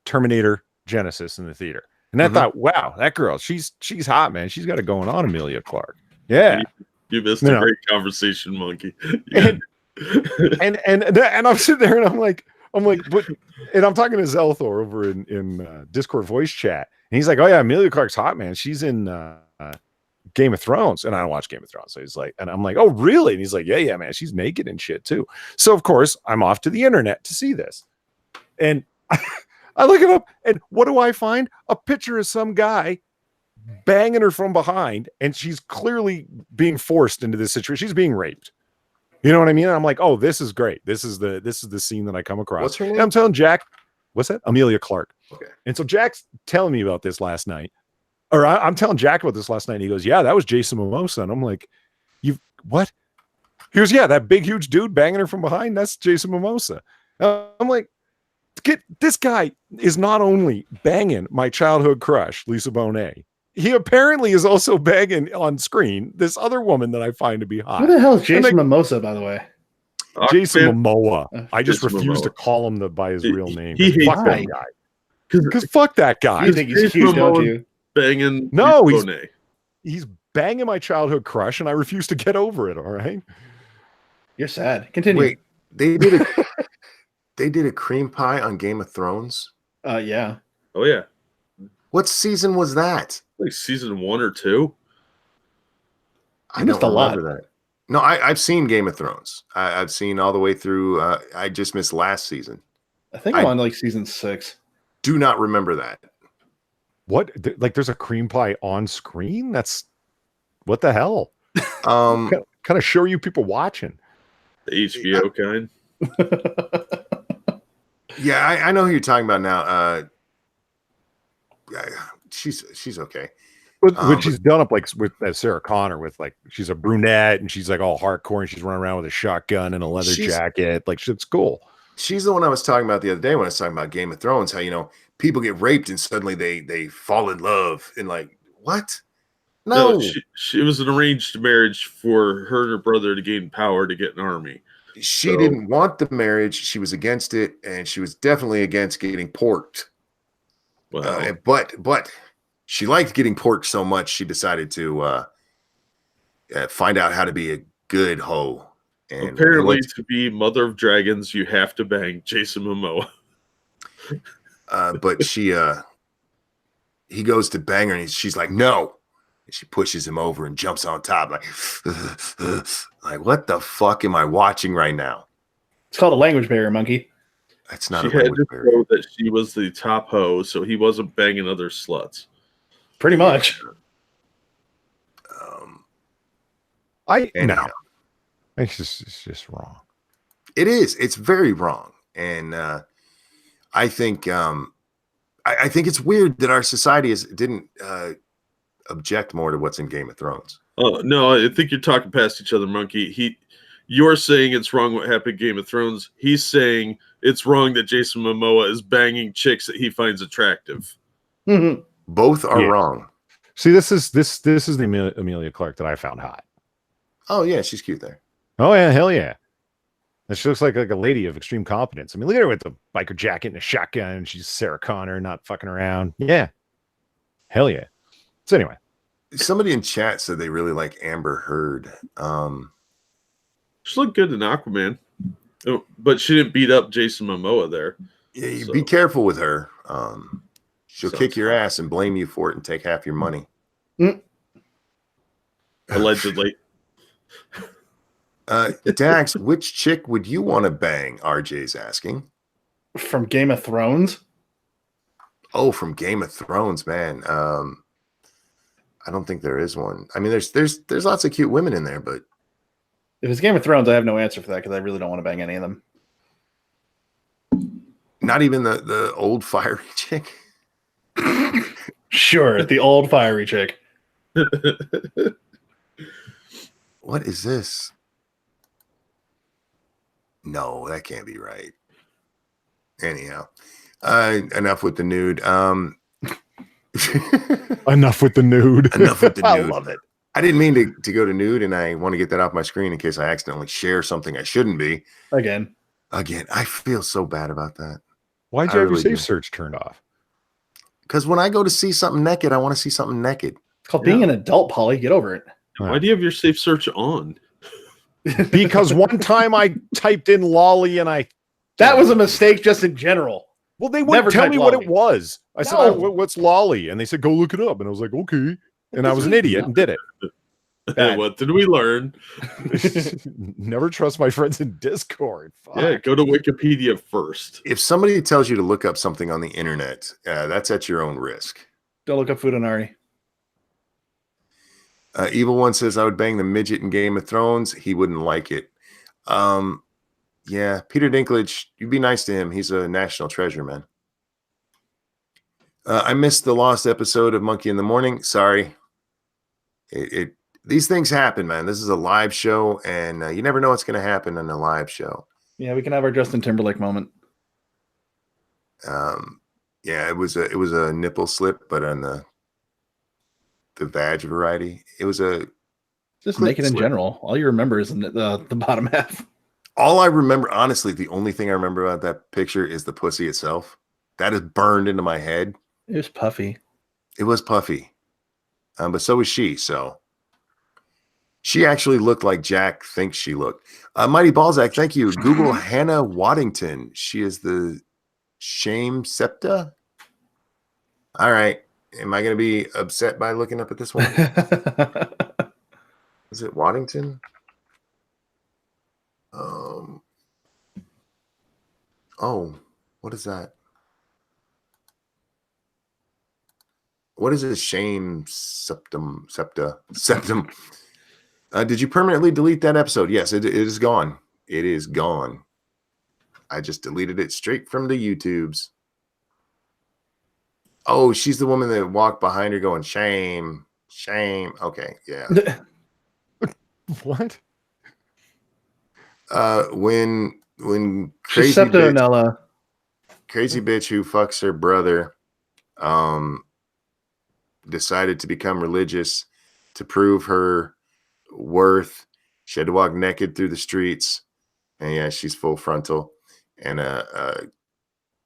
Terminator Genesis in the theater, and I thought, wow, that girl, she's hot, man. She's got it going on, Amelia Clark. Yeah, You missed No, a no. great conversation, Monkey. and I'm sitting there and I'm like, but, and I'm talking to Zelthor over in Discord voice chat, and he's like, oh yeah, Amelia Clark's hot, man. She's in Game of Thrones, and I don't watch Game of Thrones, so he's like, and I'm like, oh really? And he's like, yeah, man, she's naked and shit too. So of course I'm off to the internet to see this, and I look it up, and what do I find? A picture of some guy banging her from behind, and she's clearly being forced into this situation. She's being raped. You know what I mean? And I'm like, oh, this is great. This is the scene that I come across. What's her name? And I'm telling Jack, what's that? Amelia Clark. Okay. And so Jack's telling me about this last night, or I'm telling Jack about this last night. And he goes, yeah, that was Jason Mimosa. And I'm like, you've what? He goes, yeah, that big, huge dude banging her from behind. That's Jason Mimosa. I'm like, this guy is not only banging my childhood crush, Lisa Bonet. He apparently is also banging on screen this other woman that I find to be hot. Who the hell is Jason Mimosa, by the way? Jason Aquaman, Momoa. I just Jason refuse Momoa. to call him by his real name. he hates Fuck that him. guy. Because fuck that guy. You think he's Jason cute, don't Momoa you? banging. No, Bonet. he's banging my childhood crush, and I refuse to get over it. All right. You're sad. Continue. Wait, they did a cream pie on Game of Thrones. Yeah. Oh yeah, What season was that? like season 1 or 2. I missed don't a lot. remember that. No, I've seen Game of Thrones. I've seen all the way through. I just missed last season. I think I'm on like season 6. Do not remember that. What? Like, there's a cream pie on screen? That's what the hell? Um, Kind of show you people watching. The HBO kind. yeah, I know who you're talking about now. She's okay. But she's done up like with Sarah Connor with like she's a brunette and she's like all hardcore and she's running around with a shotgun and a leather jacket. Like shit's cool. She's the one I was talking about the other day when I was talking about Game of Thrones. How people get raped and suddenly they fall in love and like what? No, she was an arranged marriage for her and her brother to gain power to get an army. she didn't want the marriage. She was against it, and she was definitely against getting porked. Well, But she liked getting porked so much she decided to find out how to be a good hoe. And apparently, to be Mother of Dragons, you have to bang Jason Momoa. But he goes to bang her, and she's like, no. And she pushes him over and jumps on top, like, like, what the fuck am I watching right now? It's called a language barrier, Monkey. That's not She a had language to barrier. show that she was the top hoe, so he wasn't banging other sluts. Pretty much. Anyhow. It's just wrong. It is. It's very wrong, and I think I think it's weird that our society didn't object more to what's in Game of Thrones. No, I think you're talking past each other, Monkey. You're saying it's wrong what happened in Game of Thrones. He's saying it's wrong that Jason Momoa is banging chicks that he finds attractive. Mm-hmm. Both are wrong. See, this is the Amelia Clark that I found hot. Oh yeah, she's cute there. Oh yeah, hell yeah. And she looks like a lady of extreme competence. I mean, look at her with the biker jacket and a shotgun. She's Sarah Connor, not fucking around. Yeah. Hell yeah. So anyway. Somebody in chat said they really like Amber Heard. She looked good in Aquaman, but she didn't beat up Jason Momoa there. Yeah, you be careful with her. She'll kick your Sounds ass and blame you for it and take half your money. Allegedly. Dax, which chick would you want to bang? RJ's asking. From Game of Thrones? Oh, from Game of Thrones, man. I don't think there is one. I mean, there's lots of cute women in there, but If it's Game of Thrones, I have no answer for that because I really don't want to bang any of them. not even the old fiery chick. Sure, the old fiery chick. What is this? No, that can't be right. Anyhow, enough with the nude. Enough with the nude. Enough with the I nude. love it. I didn't mean to go to nude, and I want to get that off my screen in case I accidentally share something I shouldn't be. Again, I feel so bad about that. Why'd you have really your do. safe search turned off? Because when I go to see something naked, I want to see something naked. it's called being an adult, Polly. Get over it. Why do you have your safe search on? Because one time I typed in lolly and That was a mistake just in general. well, they Never wouldn't tell type me what lolly. it was. I said, No. what's lolly? And they said, go look it up. And I was like, okay. And I was an idiot and did it. Bad. What did we learn? Never trust my friends in Discord. Fuck. Yeah, go to Wikipedia first. If somebody tells you to look up something on the internet, that's at your own risk. Don't look up Fudanari. Evil One says, I would bang the midget in Game of Thrones. He wouldn't like it. Yeah, Peter Dinklage, you'd be nice to him. He's a national treasure, man. I missed the lost episode of Monkey in the Morning. Sorry. These things happen, man. This is a live show, and you never know what's going to happen in a live show. Yeah, we can have our Justin Timberlake moment. Yeah, it was a nipple slip, but on the vag variety, it was a Just Clip naked in slip. general. All you remember is the bottom half. All I remember, honestly, the only thing I remember about that picture is the pussy itself. That is burned into my head. It was puffy. It was puffy, but so was she. So she actually looked like Jack thinks she looked. Mighty Balzac, thank you. Google Hannah Waddington. She is the shame septa. All right. Am I going to be upset by looking up at this one? Is it Waddington? Oh, what is that? What is this shame septa? Did you permanently delete that episode? Yes, it is gone. It is gone. I just deleted it straight from the YouTubes. Oh, she's the woman that walked behind her going, shame, shame. Okay, yeah. What? When She's crazy bitch Septonella. who fucks her brother decided to become religious to prove her worth, she had to walk naked through the streets, and yeah, she's full frontal, and a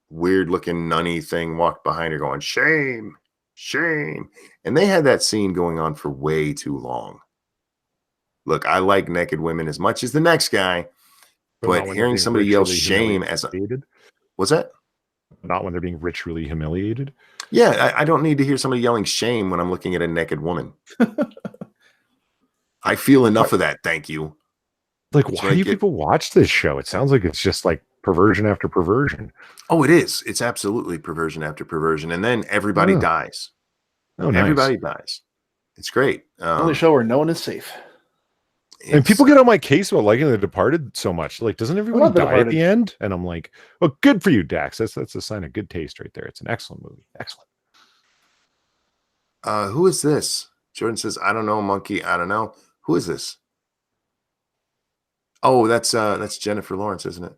weird looking nunny thing walked behind her going, shame, shame. And they had that scene going on for way too long. Look, I like naked women as much as the next guy, but hearing somebody yell shame as a, what's that? Not when they're being ritually humiliated. Yeah, I don't need to hear somebody yelling shame when I'm looking at a naked woman. I feel enough of that, thank you. Like, It's why like do people watch this show? It sounds like it's just like perversion after perversion. Oh, it is. It's absolutely perversion after perversion. And then everybody Oh. dies. Oh, nice. Everybody dies. It's great. Only show where no one is safe. And people get on my case about liking The Departed so much. Like, doesn't everybody love The die at Departed. the end? And I'm like, well, good for you, Dax. That's a sign of good taste right there. It's an excellent movie. Excellent. Who is this? Jordan says, I don't know, monkey. I don't know. Who is this? Oh, that's Jennifer Lawrence, isn't it?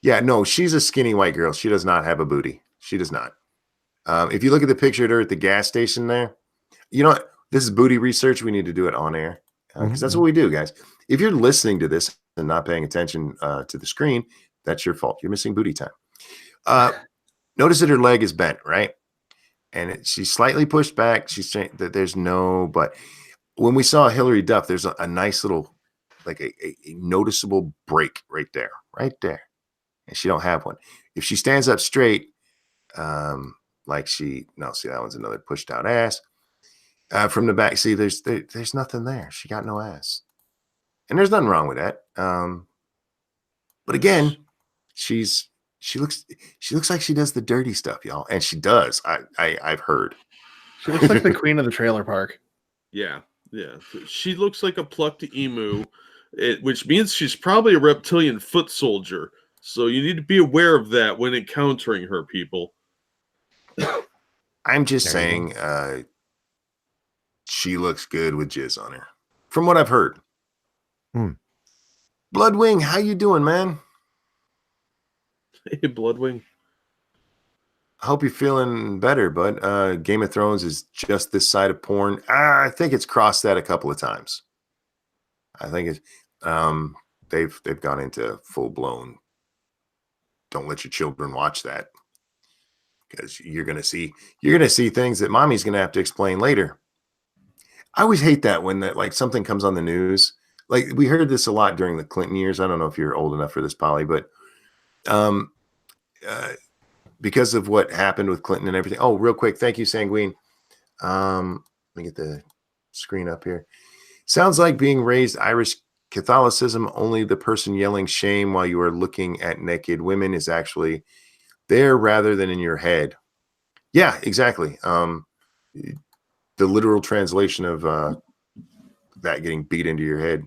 Yeah, no, she's a skinny white girl. She does not have a booty. She does not. If you look at the picture of her at the gas station there, you know what? This is booty research. We need to do it on air because that's what we do, guys. If you're listening to this and not paying attention to the screen, that's your fault. You're missing booty time. Notice that her leg is bent, right? And she's slightly pushed back. She's saying that there's no, but when we saw Hillary Duff, there's a nice little, like a noticeable break right there. And she don't have one. If she stands up straight, like see, that one's another pushed out ass. From the back, see, there's nothing there. She got no ass. and there's nothing wrong with that. But again, she looks like she does the dirty stuff, y'all, and she does. I've heard. She looks like the queen of the trailer park. Yeah. She looks like a plucked emu, which means she's probably a reptilian foot soldier. So you need to be aware of that when encountering her, people. I'm just saying, she looks good with jizz on her, from what I've heard. Bloodwing, how you doing, man? Hey, Bloodwing. I hope you're feeling better, bud. Game of Thrones is just this side of porn. I think it's crossed that a couple of times. I think it's they've gone into full blown. Don't let your children watch that, because you're gonna see things that mommy's gonna have to explain later. I always hate that when like something comes on the news. Like we heard this a lot during the Clinton years. I don't know if you're old enough for this, Polly, but because of what happened with Clinton and everything. Oh, real quick, thank you, Sanguine. Let me get the screen up here. Sounds like being raised Irish Catholicism. Only the person yelling shame while you are looking at naked women is actually there rather than in your head. Yeah, exactly. The literal translation of that getting beat into your head.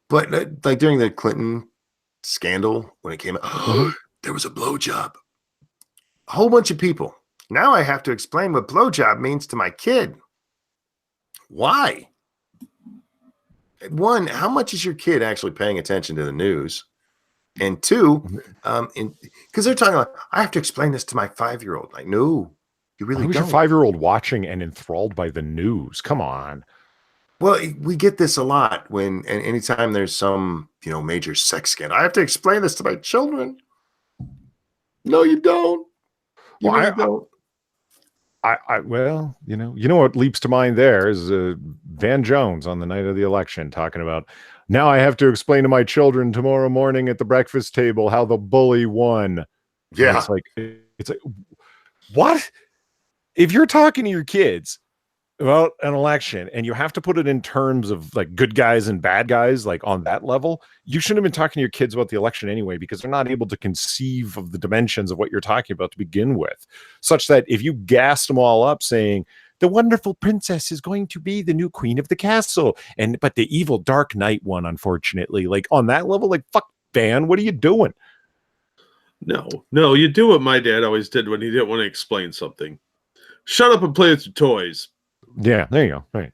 But like during the Clinton scandal, when it came out, there was a blowjob. A whole bunch of people. Now I have to explain what blowjob means to my kid. Why? One, how much is your kid actually paying attention to the news? And two, because they're talking about, I have to explain this to my 5-year-old. Like, no, you really Who's don't. your 5-year-old watching and enthralled by the news? Come on. Well, we get this a lot and anytime there's some, major sex scandal. I have to explain this to my children. No, you don't. You Well, really don't. Well, you know what leaps to mind there is Van Jones on the night of the election talking about, now I have to explain to my children tomorrow morning at the breakfast table how the bully won. Yeah. And it's like, what? If you're talking to your kids about an election and you have to put it in terms of like good guys and bad guys, like on that level, you shouldn't have been talking to your kids about the election anyway, because they're not able to conceive of the dimensions of what you're talking about to begin with, such that if you gassed them all up saying the wonderful princess is going to be the new queen of the castle, but the evil dark knight won, unfortunately, like on that level, like, fuck, Van, what are you doing? No, you do what my dad always did when he didn't want to explain something. Shut up and play with your toys. Yeah, there you go. Right.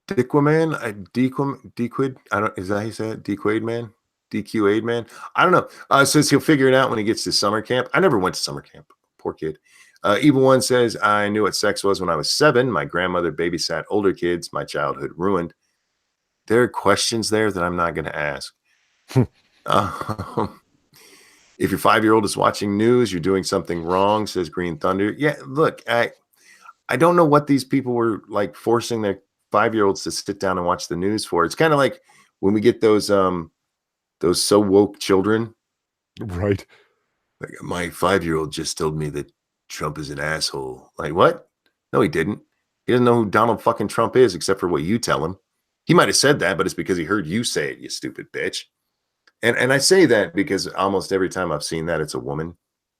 Diquaman, Dequid. I don't. Is that how you say it? Dequade man, DQAid man. I don't know. Says he'll figure it out when he gets to summer camp. I never went to summer camp. Poor kid. Evil One says, I knew what sex was when I was 7. My grandmother babysat older kids. My childhood ruined. There are questions there that I'm not going to ask. If your 5-year-old is watching news, you're doing something wrong, says Green Thunder. Yeah, look, I don't know what these people were like forcing their 5-year-olds to sit down and watch the news for. It's kind of like when we get those so woke children. Right. Like, my 5-year-old just told me that Trump is an asshole. Like, what? No, he didn't. He doesn't know who Donald fucking Trump is except for what you tell him. He might have said that, but it's because he heard you say it, you stupid bitch. And I say that because almost every time I've seen that, it's a woman.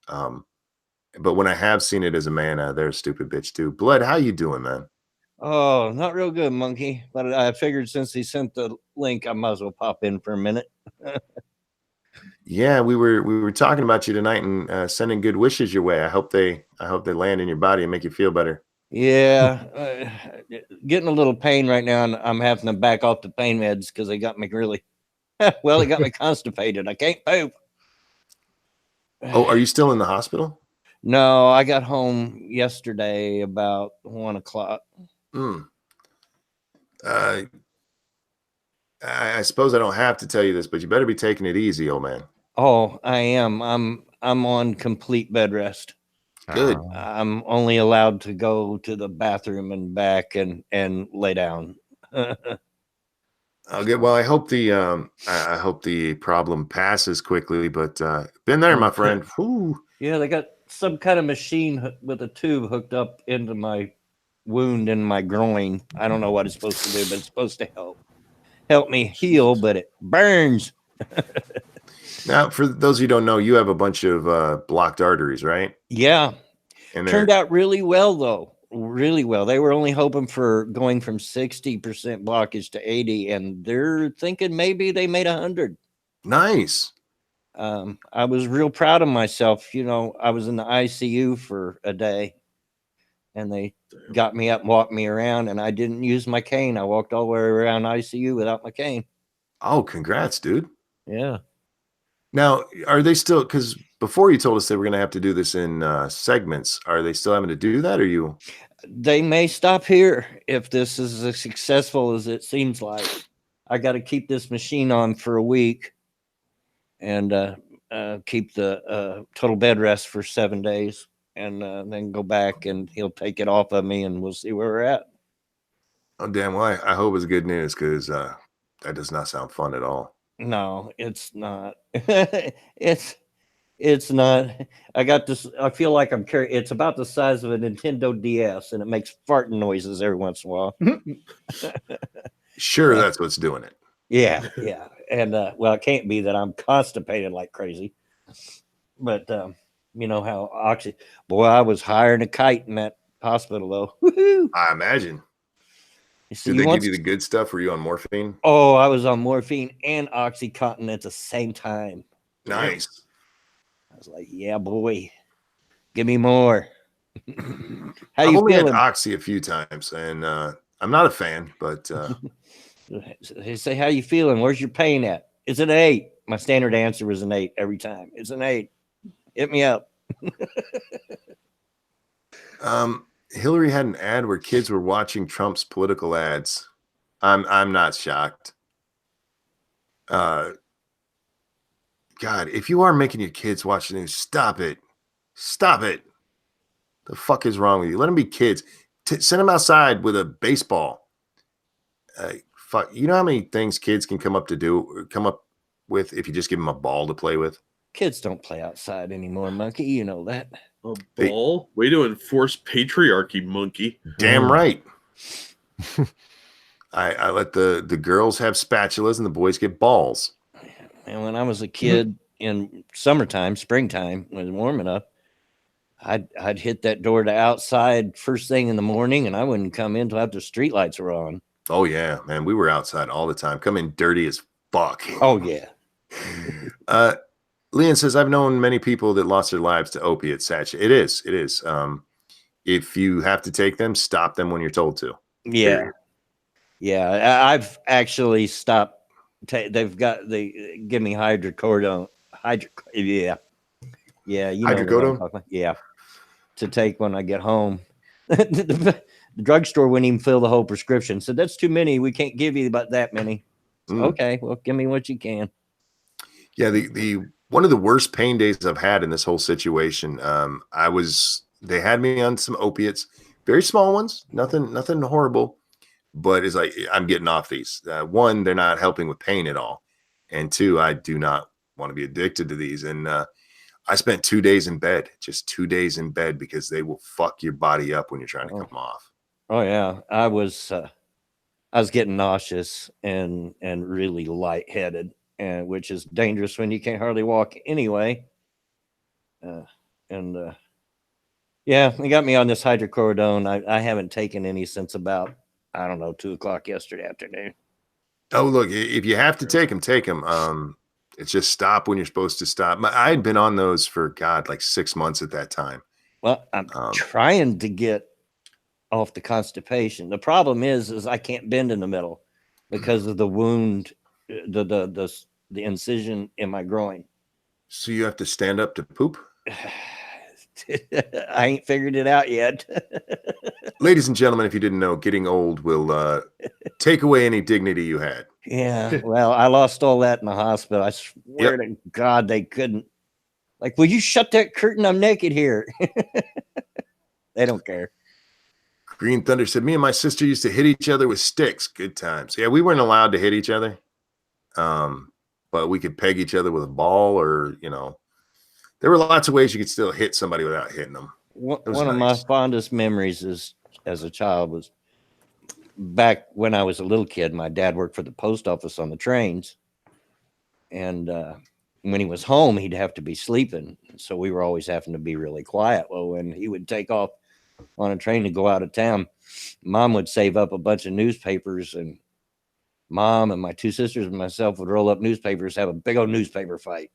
But when I have seen it as a man, they're a stupid bitch too. Blood, how you doing, man? Oh, not real good, Monkey. But I figured since he sent the link, I might as well pop in for a minute. Yeah, we were talking about you tonight and sending good wishes your way. I hope they land in your body and make you feel better. Yeah, getting a little pain right now, and I'm having to back off the pain meds because they got me really well. They got me constipated. I can't poop. Oh, are you still in the hospital? No, I got home yesterday about 1 o'clock. I suppose I don't have to tell you this, but you better be taking it easy, old man. Oh, I am. I'm on complete bed rest. Good. I'm only allowed to go to the bathroom and back and lay down. Well, I hope the problem passes quickly, but been there, my friend. Whew. Yeah, they got some kind of machine with a tube hooked up into my wound in my groin. I don't know what it's supposed to do, but it's supposed to help me heal, but it burns. Now, for those of you who don't know, you have a bunch of blocked arteries, right? Yeah. And Turned out really well, though. Really well. They were only hoping for going from 60% blockage to 80, and they're thinking maybe they made 100. Nice. I was real proud of myself. You know, I was in the ICU for a day, and they got me up and walked me around, and I didn't use my cane. I walked all the way around ICU without my cane. Oh, congrats, dude. Yeah. Now, are they still, because before you told us they were going to have to do this in segments, are they still having to do that, or you? They may stop here if this is as successful as it seems like. I got to keep this machine on for a week and keep the total bed rest for 7 days, and then go back, and he'll take it off of me, and we'll see where we're at. Oh, damn. Well, I hope it's good news, because that does not sound fun at all. No, it's not. It's not. I got this. I feel like I'm carrying. It's about the size of a Nintendo DS, and it makes farting noises every once in a while. Sure, that's what's doing it. Yeah, yeah. And well, it can't be that I'm constipated like crazy. But you know how boy, I was higher than a kite in that hospital, though. Woo-hoo! I imagine. You see, Did they give you the good stuff? Were you on morphine? Oh, I was on morphine and Oxycontin at the same time. Nice. I was like, yeah, boy, give me more. How I've you only had feeling? Oxy a few times, and I'm not a fan, but They say, how you feeling? Where's your pain at? It's an 8. My standard answer was an 8 every time. It's an 8. Hit me up. Hillary had an ad where kids were watching Trump's political ads. I'm not shocked. God, if you are making your kids watch the news, stop it. Stop it. The fuck is wrong with you? Let them be kids. Send them outside with a baseball. Fuck. You know how many things kids can come up with if you just give them a ball to play with? Kids don't play outside anymore, monkey. You know that. A ball? Way to enforce patriarchy, monkey. Damn right. I let the girls have spatulas and the boys get balls. And when I was a kid in summertime, springtime, when it was warm enough, I'd hit that door to outside first thing in the morning, and I wouldn't come in until after street lights were on. Oh yeah, man. We were outside all the time. Come in dirty as fuck. Oh yeah. Leon says, I've known many people that lost their lives to opiates, Satch. It is. If you have to take them, stop them when you're told to. Yeah. Period. Yeah. I've actually stopped. They give me hydrocodone. Yeah. Yeah. You know what I'm Hydrocodone? talking about. Yeah. To take when I get home. The drugstore wouldn't even fill the whole prescription. So that's too many. We can't give you about that many. Okay. Well, give me what you can. Yeah. The one of the worst pain days I've had in this whole situation. They had me on some opiates, very small ones, nothing horrible, but it's like, I'm getting off these. One, they're not helping with pain at all. And two, I do not want to be addicted to these. And I spent 2 days in bed, just 2 days in bed, because they will fuck your body up when you're trying to come off. Oh yeah. I was getting nauseous and really lightheaded, and which is dangerous when you can't hardly walk anyway. Yeah, they got me on this hydrocodone. I haven't taken any since about, I don't know, 2:00 yesterday afternoon. Oh, look, if you have to take them, take them. It's just stop when you're supposed to stop. I had been on those for, God, like 6 months at that time. Well, I'm trying to get off the constipation. The problem is I can't bend in the middle because of the wound, the incision in my groin. So you have to stand up to poop? I ain't figured it out yet. Ladies and gentlemen, if you didn't know, getting old will take away any dignity you had. Yeah, well, I lost all that in the hospital. I swear to God, they couldn't. Like, will you shut that curtain? I'm naked here. They don't care. Green Thunder said, me and my sister used to hit each other with sticks. Good times. Yeah, we weren't allowed to hit each other. But we could peg each other with a ball, or, there were lots of ways you could still hit somebody without hitting them. One of my fondest memories is as a child was back when I was a little kid. My dad worked for the post office on the trains, and when he was home, he'd have to be sleeping. So we were always having to be really quiet. Well, when he would take off on a train to go out of town, Mom would save up a bunch of newspapers, and Mom and my two sisters and myself would roll up newspapers, have a big old newspaper fight,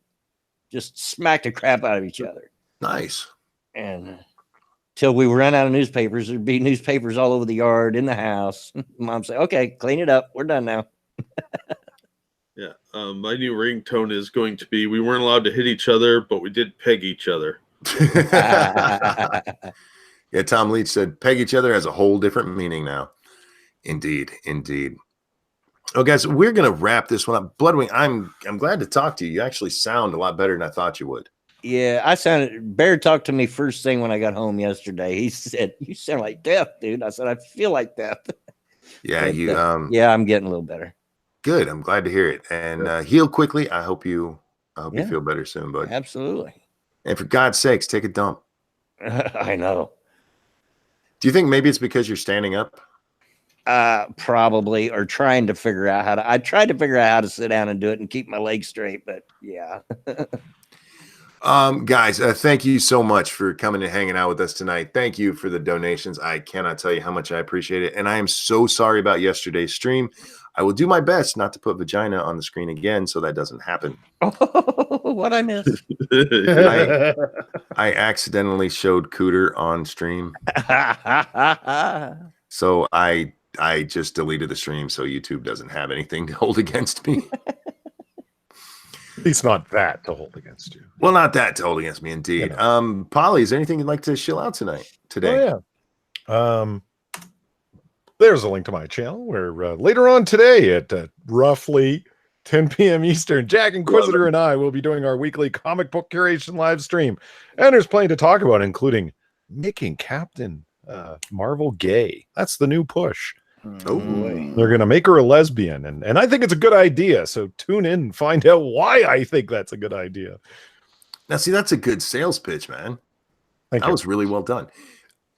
just smack the crap out of each other. Nice. And till we ran out of newspapers, there'd be newspapers all over the yard, in the house. Mom said, "Okay, clean it up. We're done now." Yeah. My new ringtone is going to be: we weren't allowed to hit each other, but we did peg each other. Yeah, Tom Leach said peg each other has a whole different meaning now. Indeed, indeed. Oh, guys, we're gonna wrap this one up. Bloodwing, I'm glad to talk to you. You actually sound a lot better than I thought you would. Yeah, Bear talked to me first thing when I got home yesterday. He said, "You sound like death, dude." I said, "I feel like death." Yeah, But, you yeah, I'm getting a little better. good. I'm glad to hear it. And heal quickly. I hope you Yeah. feel better soon, bud. Absolutely. And for God's sakes, take a dump. I know. Do you think maybe it's because you're standing up? Probably, or trying to figure out how to. I tried to figure out how to sit down and do it and keep my legs straight, but yeah. Guys, thank you so much for coming and hanging out with us tonight. Thank you for the donations. I cannot tell you how much I appreciate it. And I am so sorry about yesterday's stream. I will do my best not to put vagina on the screen again so that doesn't happen. What I missed? I accidentally showed cooter on stream. So I just deleted the stream so YouTube doesn't have anything to hold against me. At least not that to hold against you. Well, not that to hold against me, indeed. Yeah. Polly, is there anything you'd like to shill out today? Oh, yeah. There's a link to my channel where later on today at roughly 10 p.m. Eastern, Jack Inquisitor and I will be doing our weekly comic book curation live stream. And there's plenty to talk about, including making Captain Marvel gay. That's the new push. Oh boy. They're going to make her a lesbian. And I think it's a good idea. So tune in and find out why I think that's a good idea. Now, see, that's a good sales pitch, man. Thank That you. was really well done.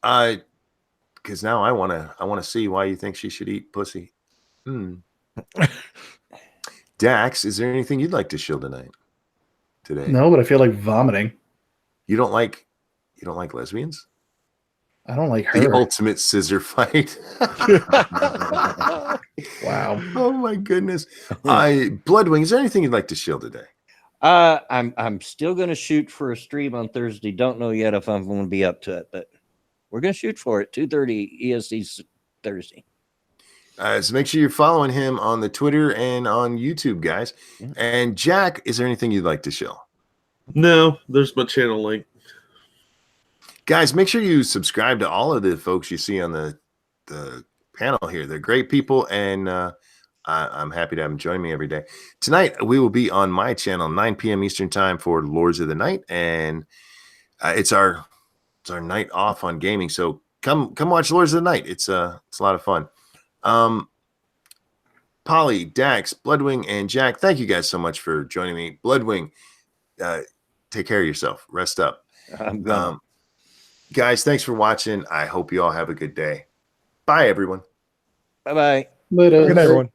Because now I want to see why you think she should eat pussy. Dax, is there anything you'd like to shill today? No, but I feel like vomiting. You don't like lesbians? I don't like The her. ultimate scissor fight. Wow. Oh my goodness. Bloodwing, is there anything you'd like to shill today? I'm still going to shoot for a stream on Thursday. Don't know yet if I'm going to be up to it, but we're going to shoot for it. 2:30 EST Thursday. So make sure you're following him on the Twitter and on YouTube, guys. Yeah. And Jack, is there anything you'd like to shill? No, there's my channel link. Guys, make sure you subscribe to all of the folks you see on the panel here. They're great people, and I'm happy to have them join me every day. Tonight, we will be on my channel, 9 p.m. Eastern time for Lords of the Night, and it's our night off on gaming. So come watch Lords of the Night. It's a lot of fun. Polly, Dax, Bloodwing, and Jack, thank you guys so much for joining me. Bloodwing, take care of yourself. Rest up. Guys, thanks for watching. I hope you all have a good day. Bye, everyone. Bye-bye. Later. Good night, everyone.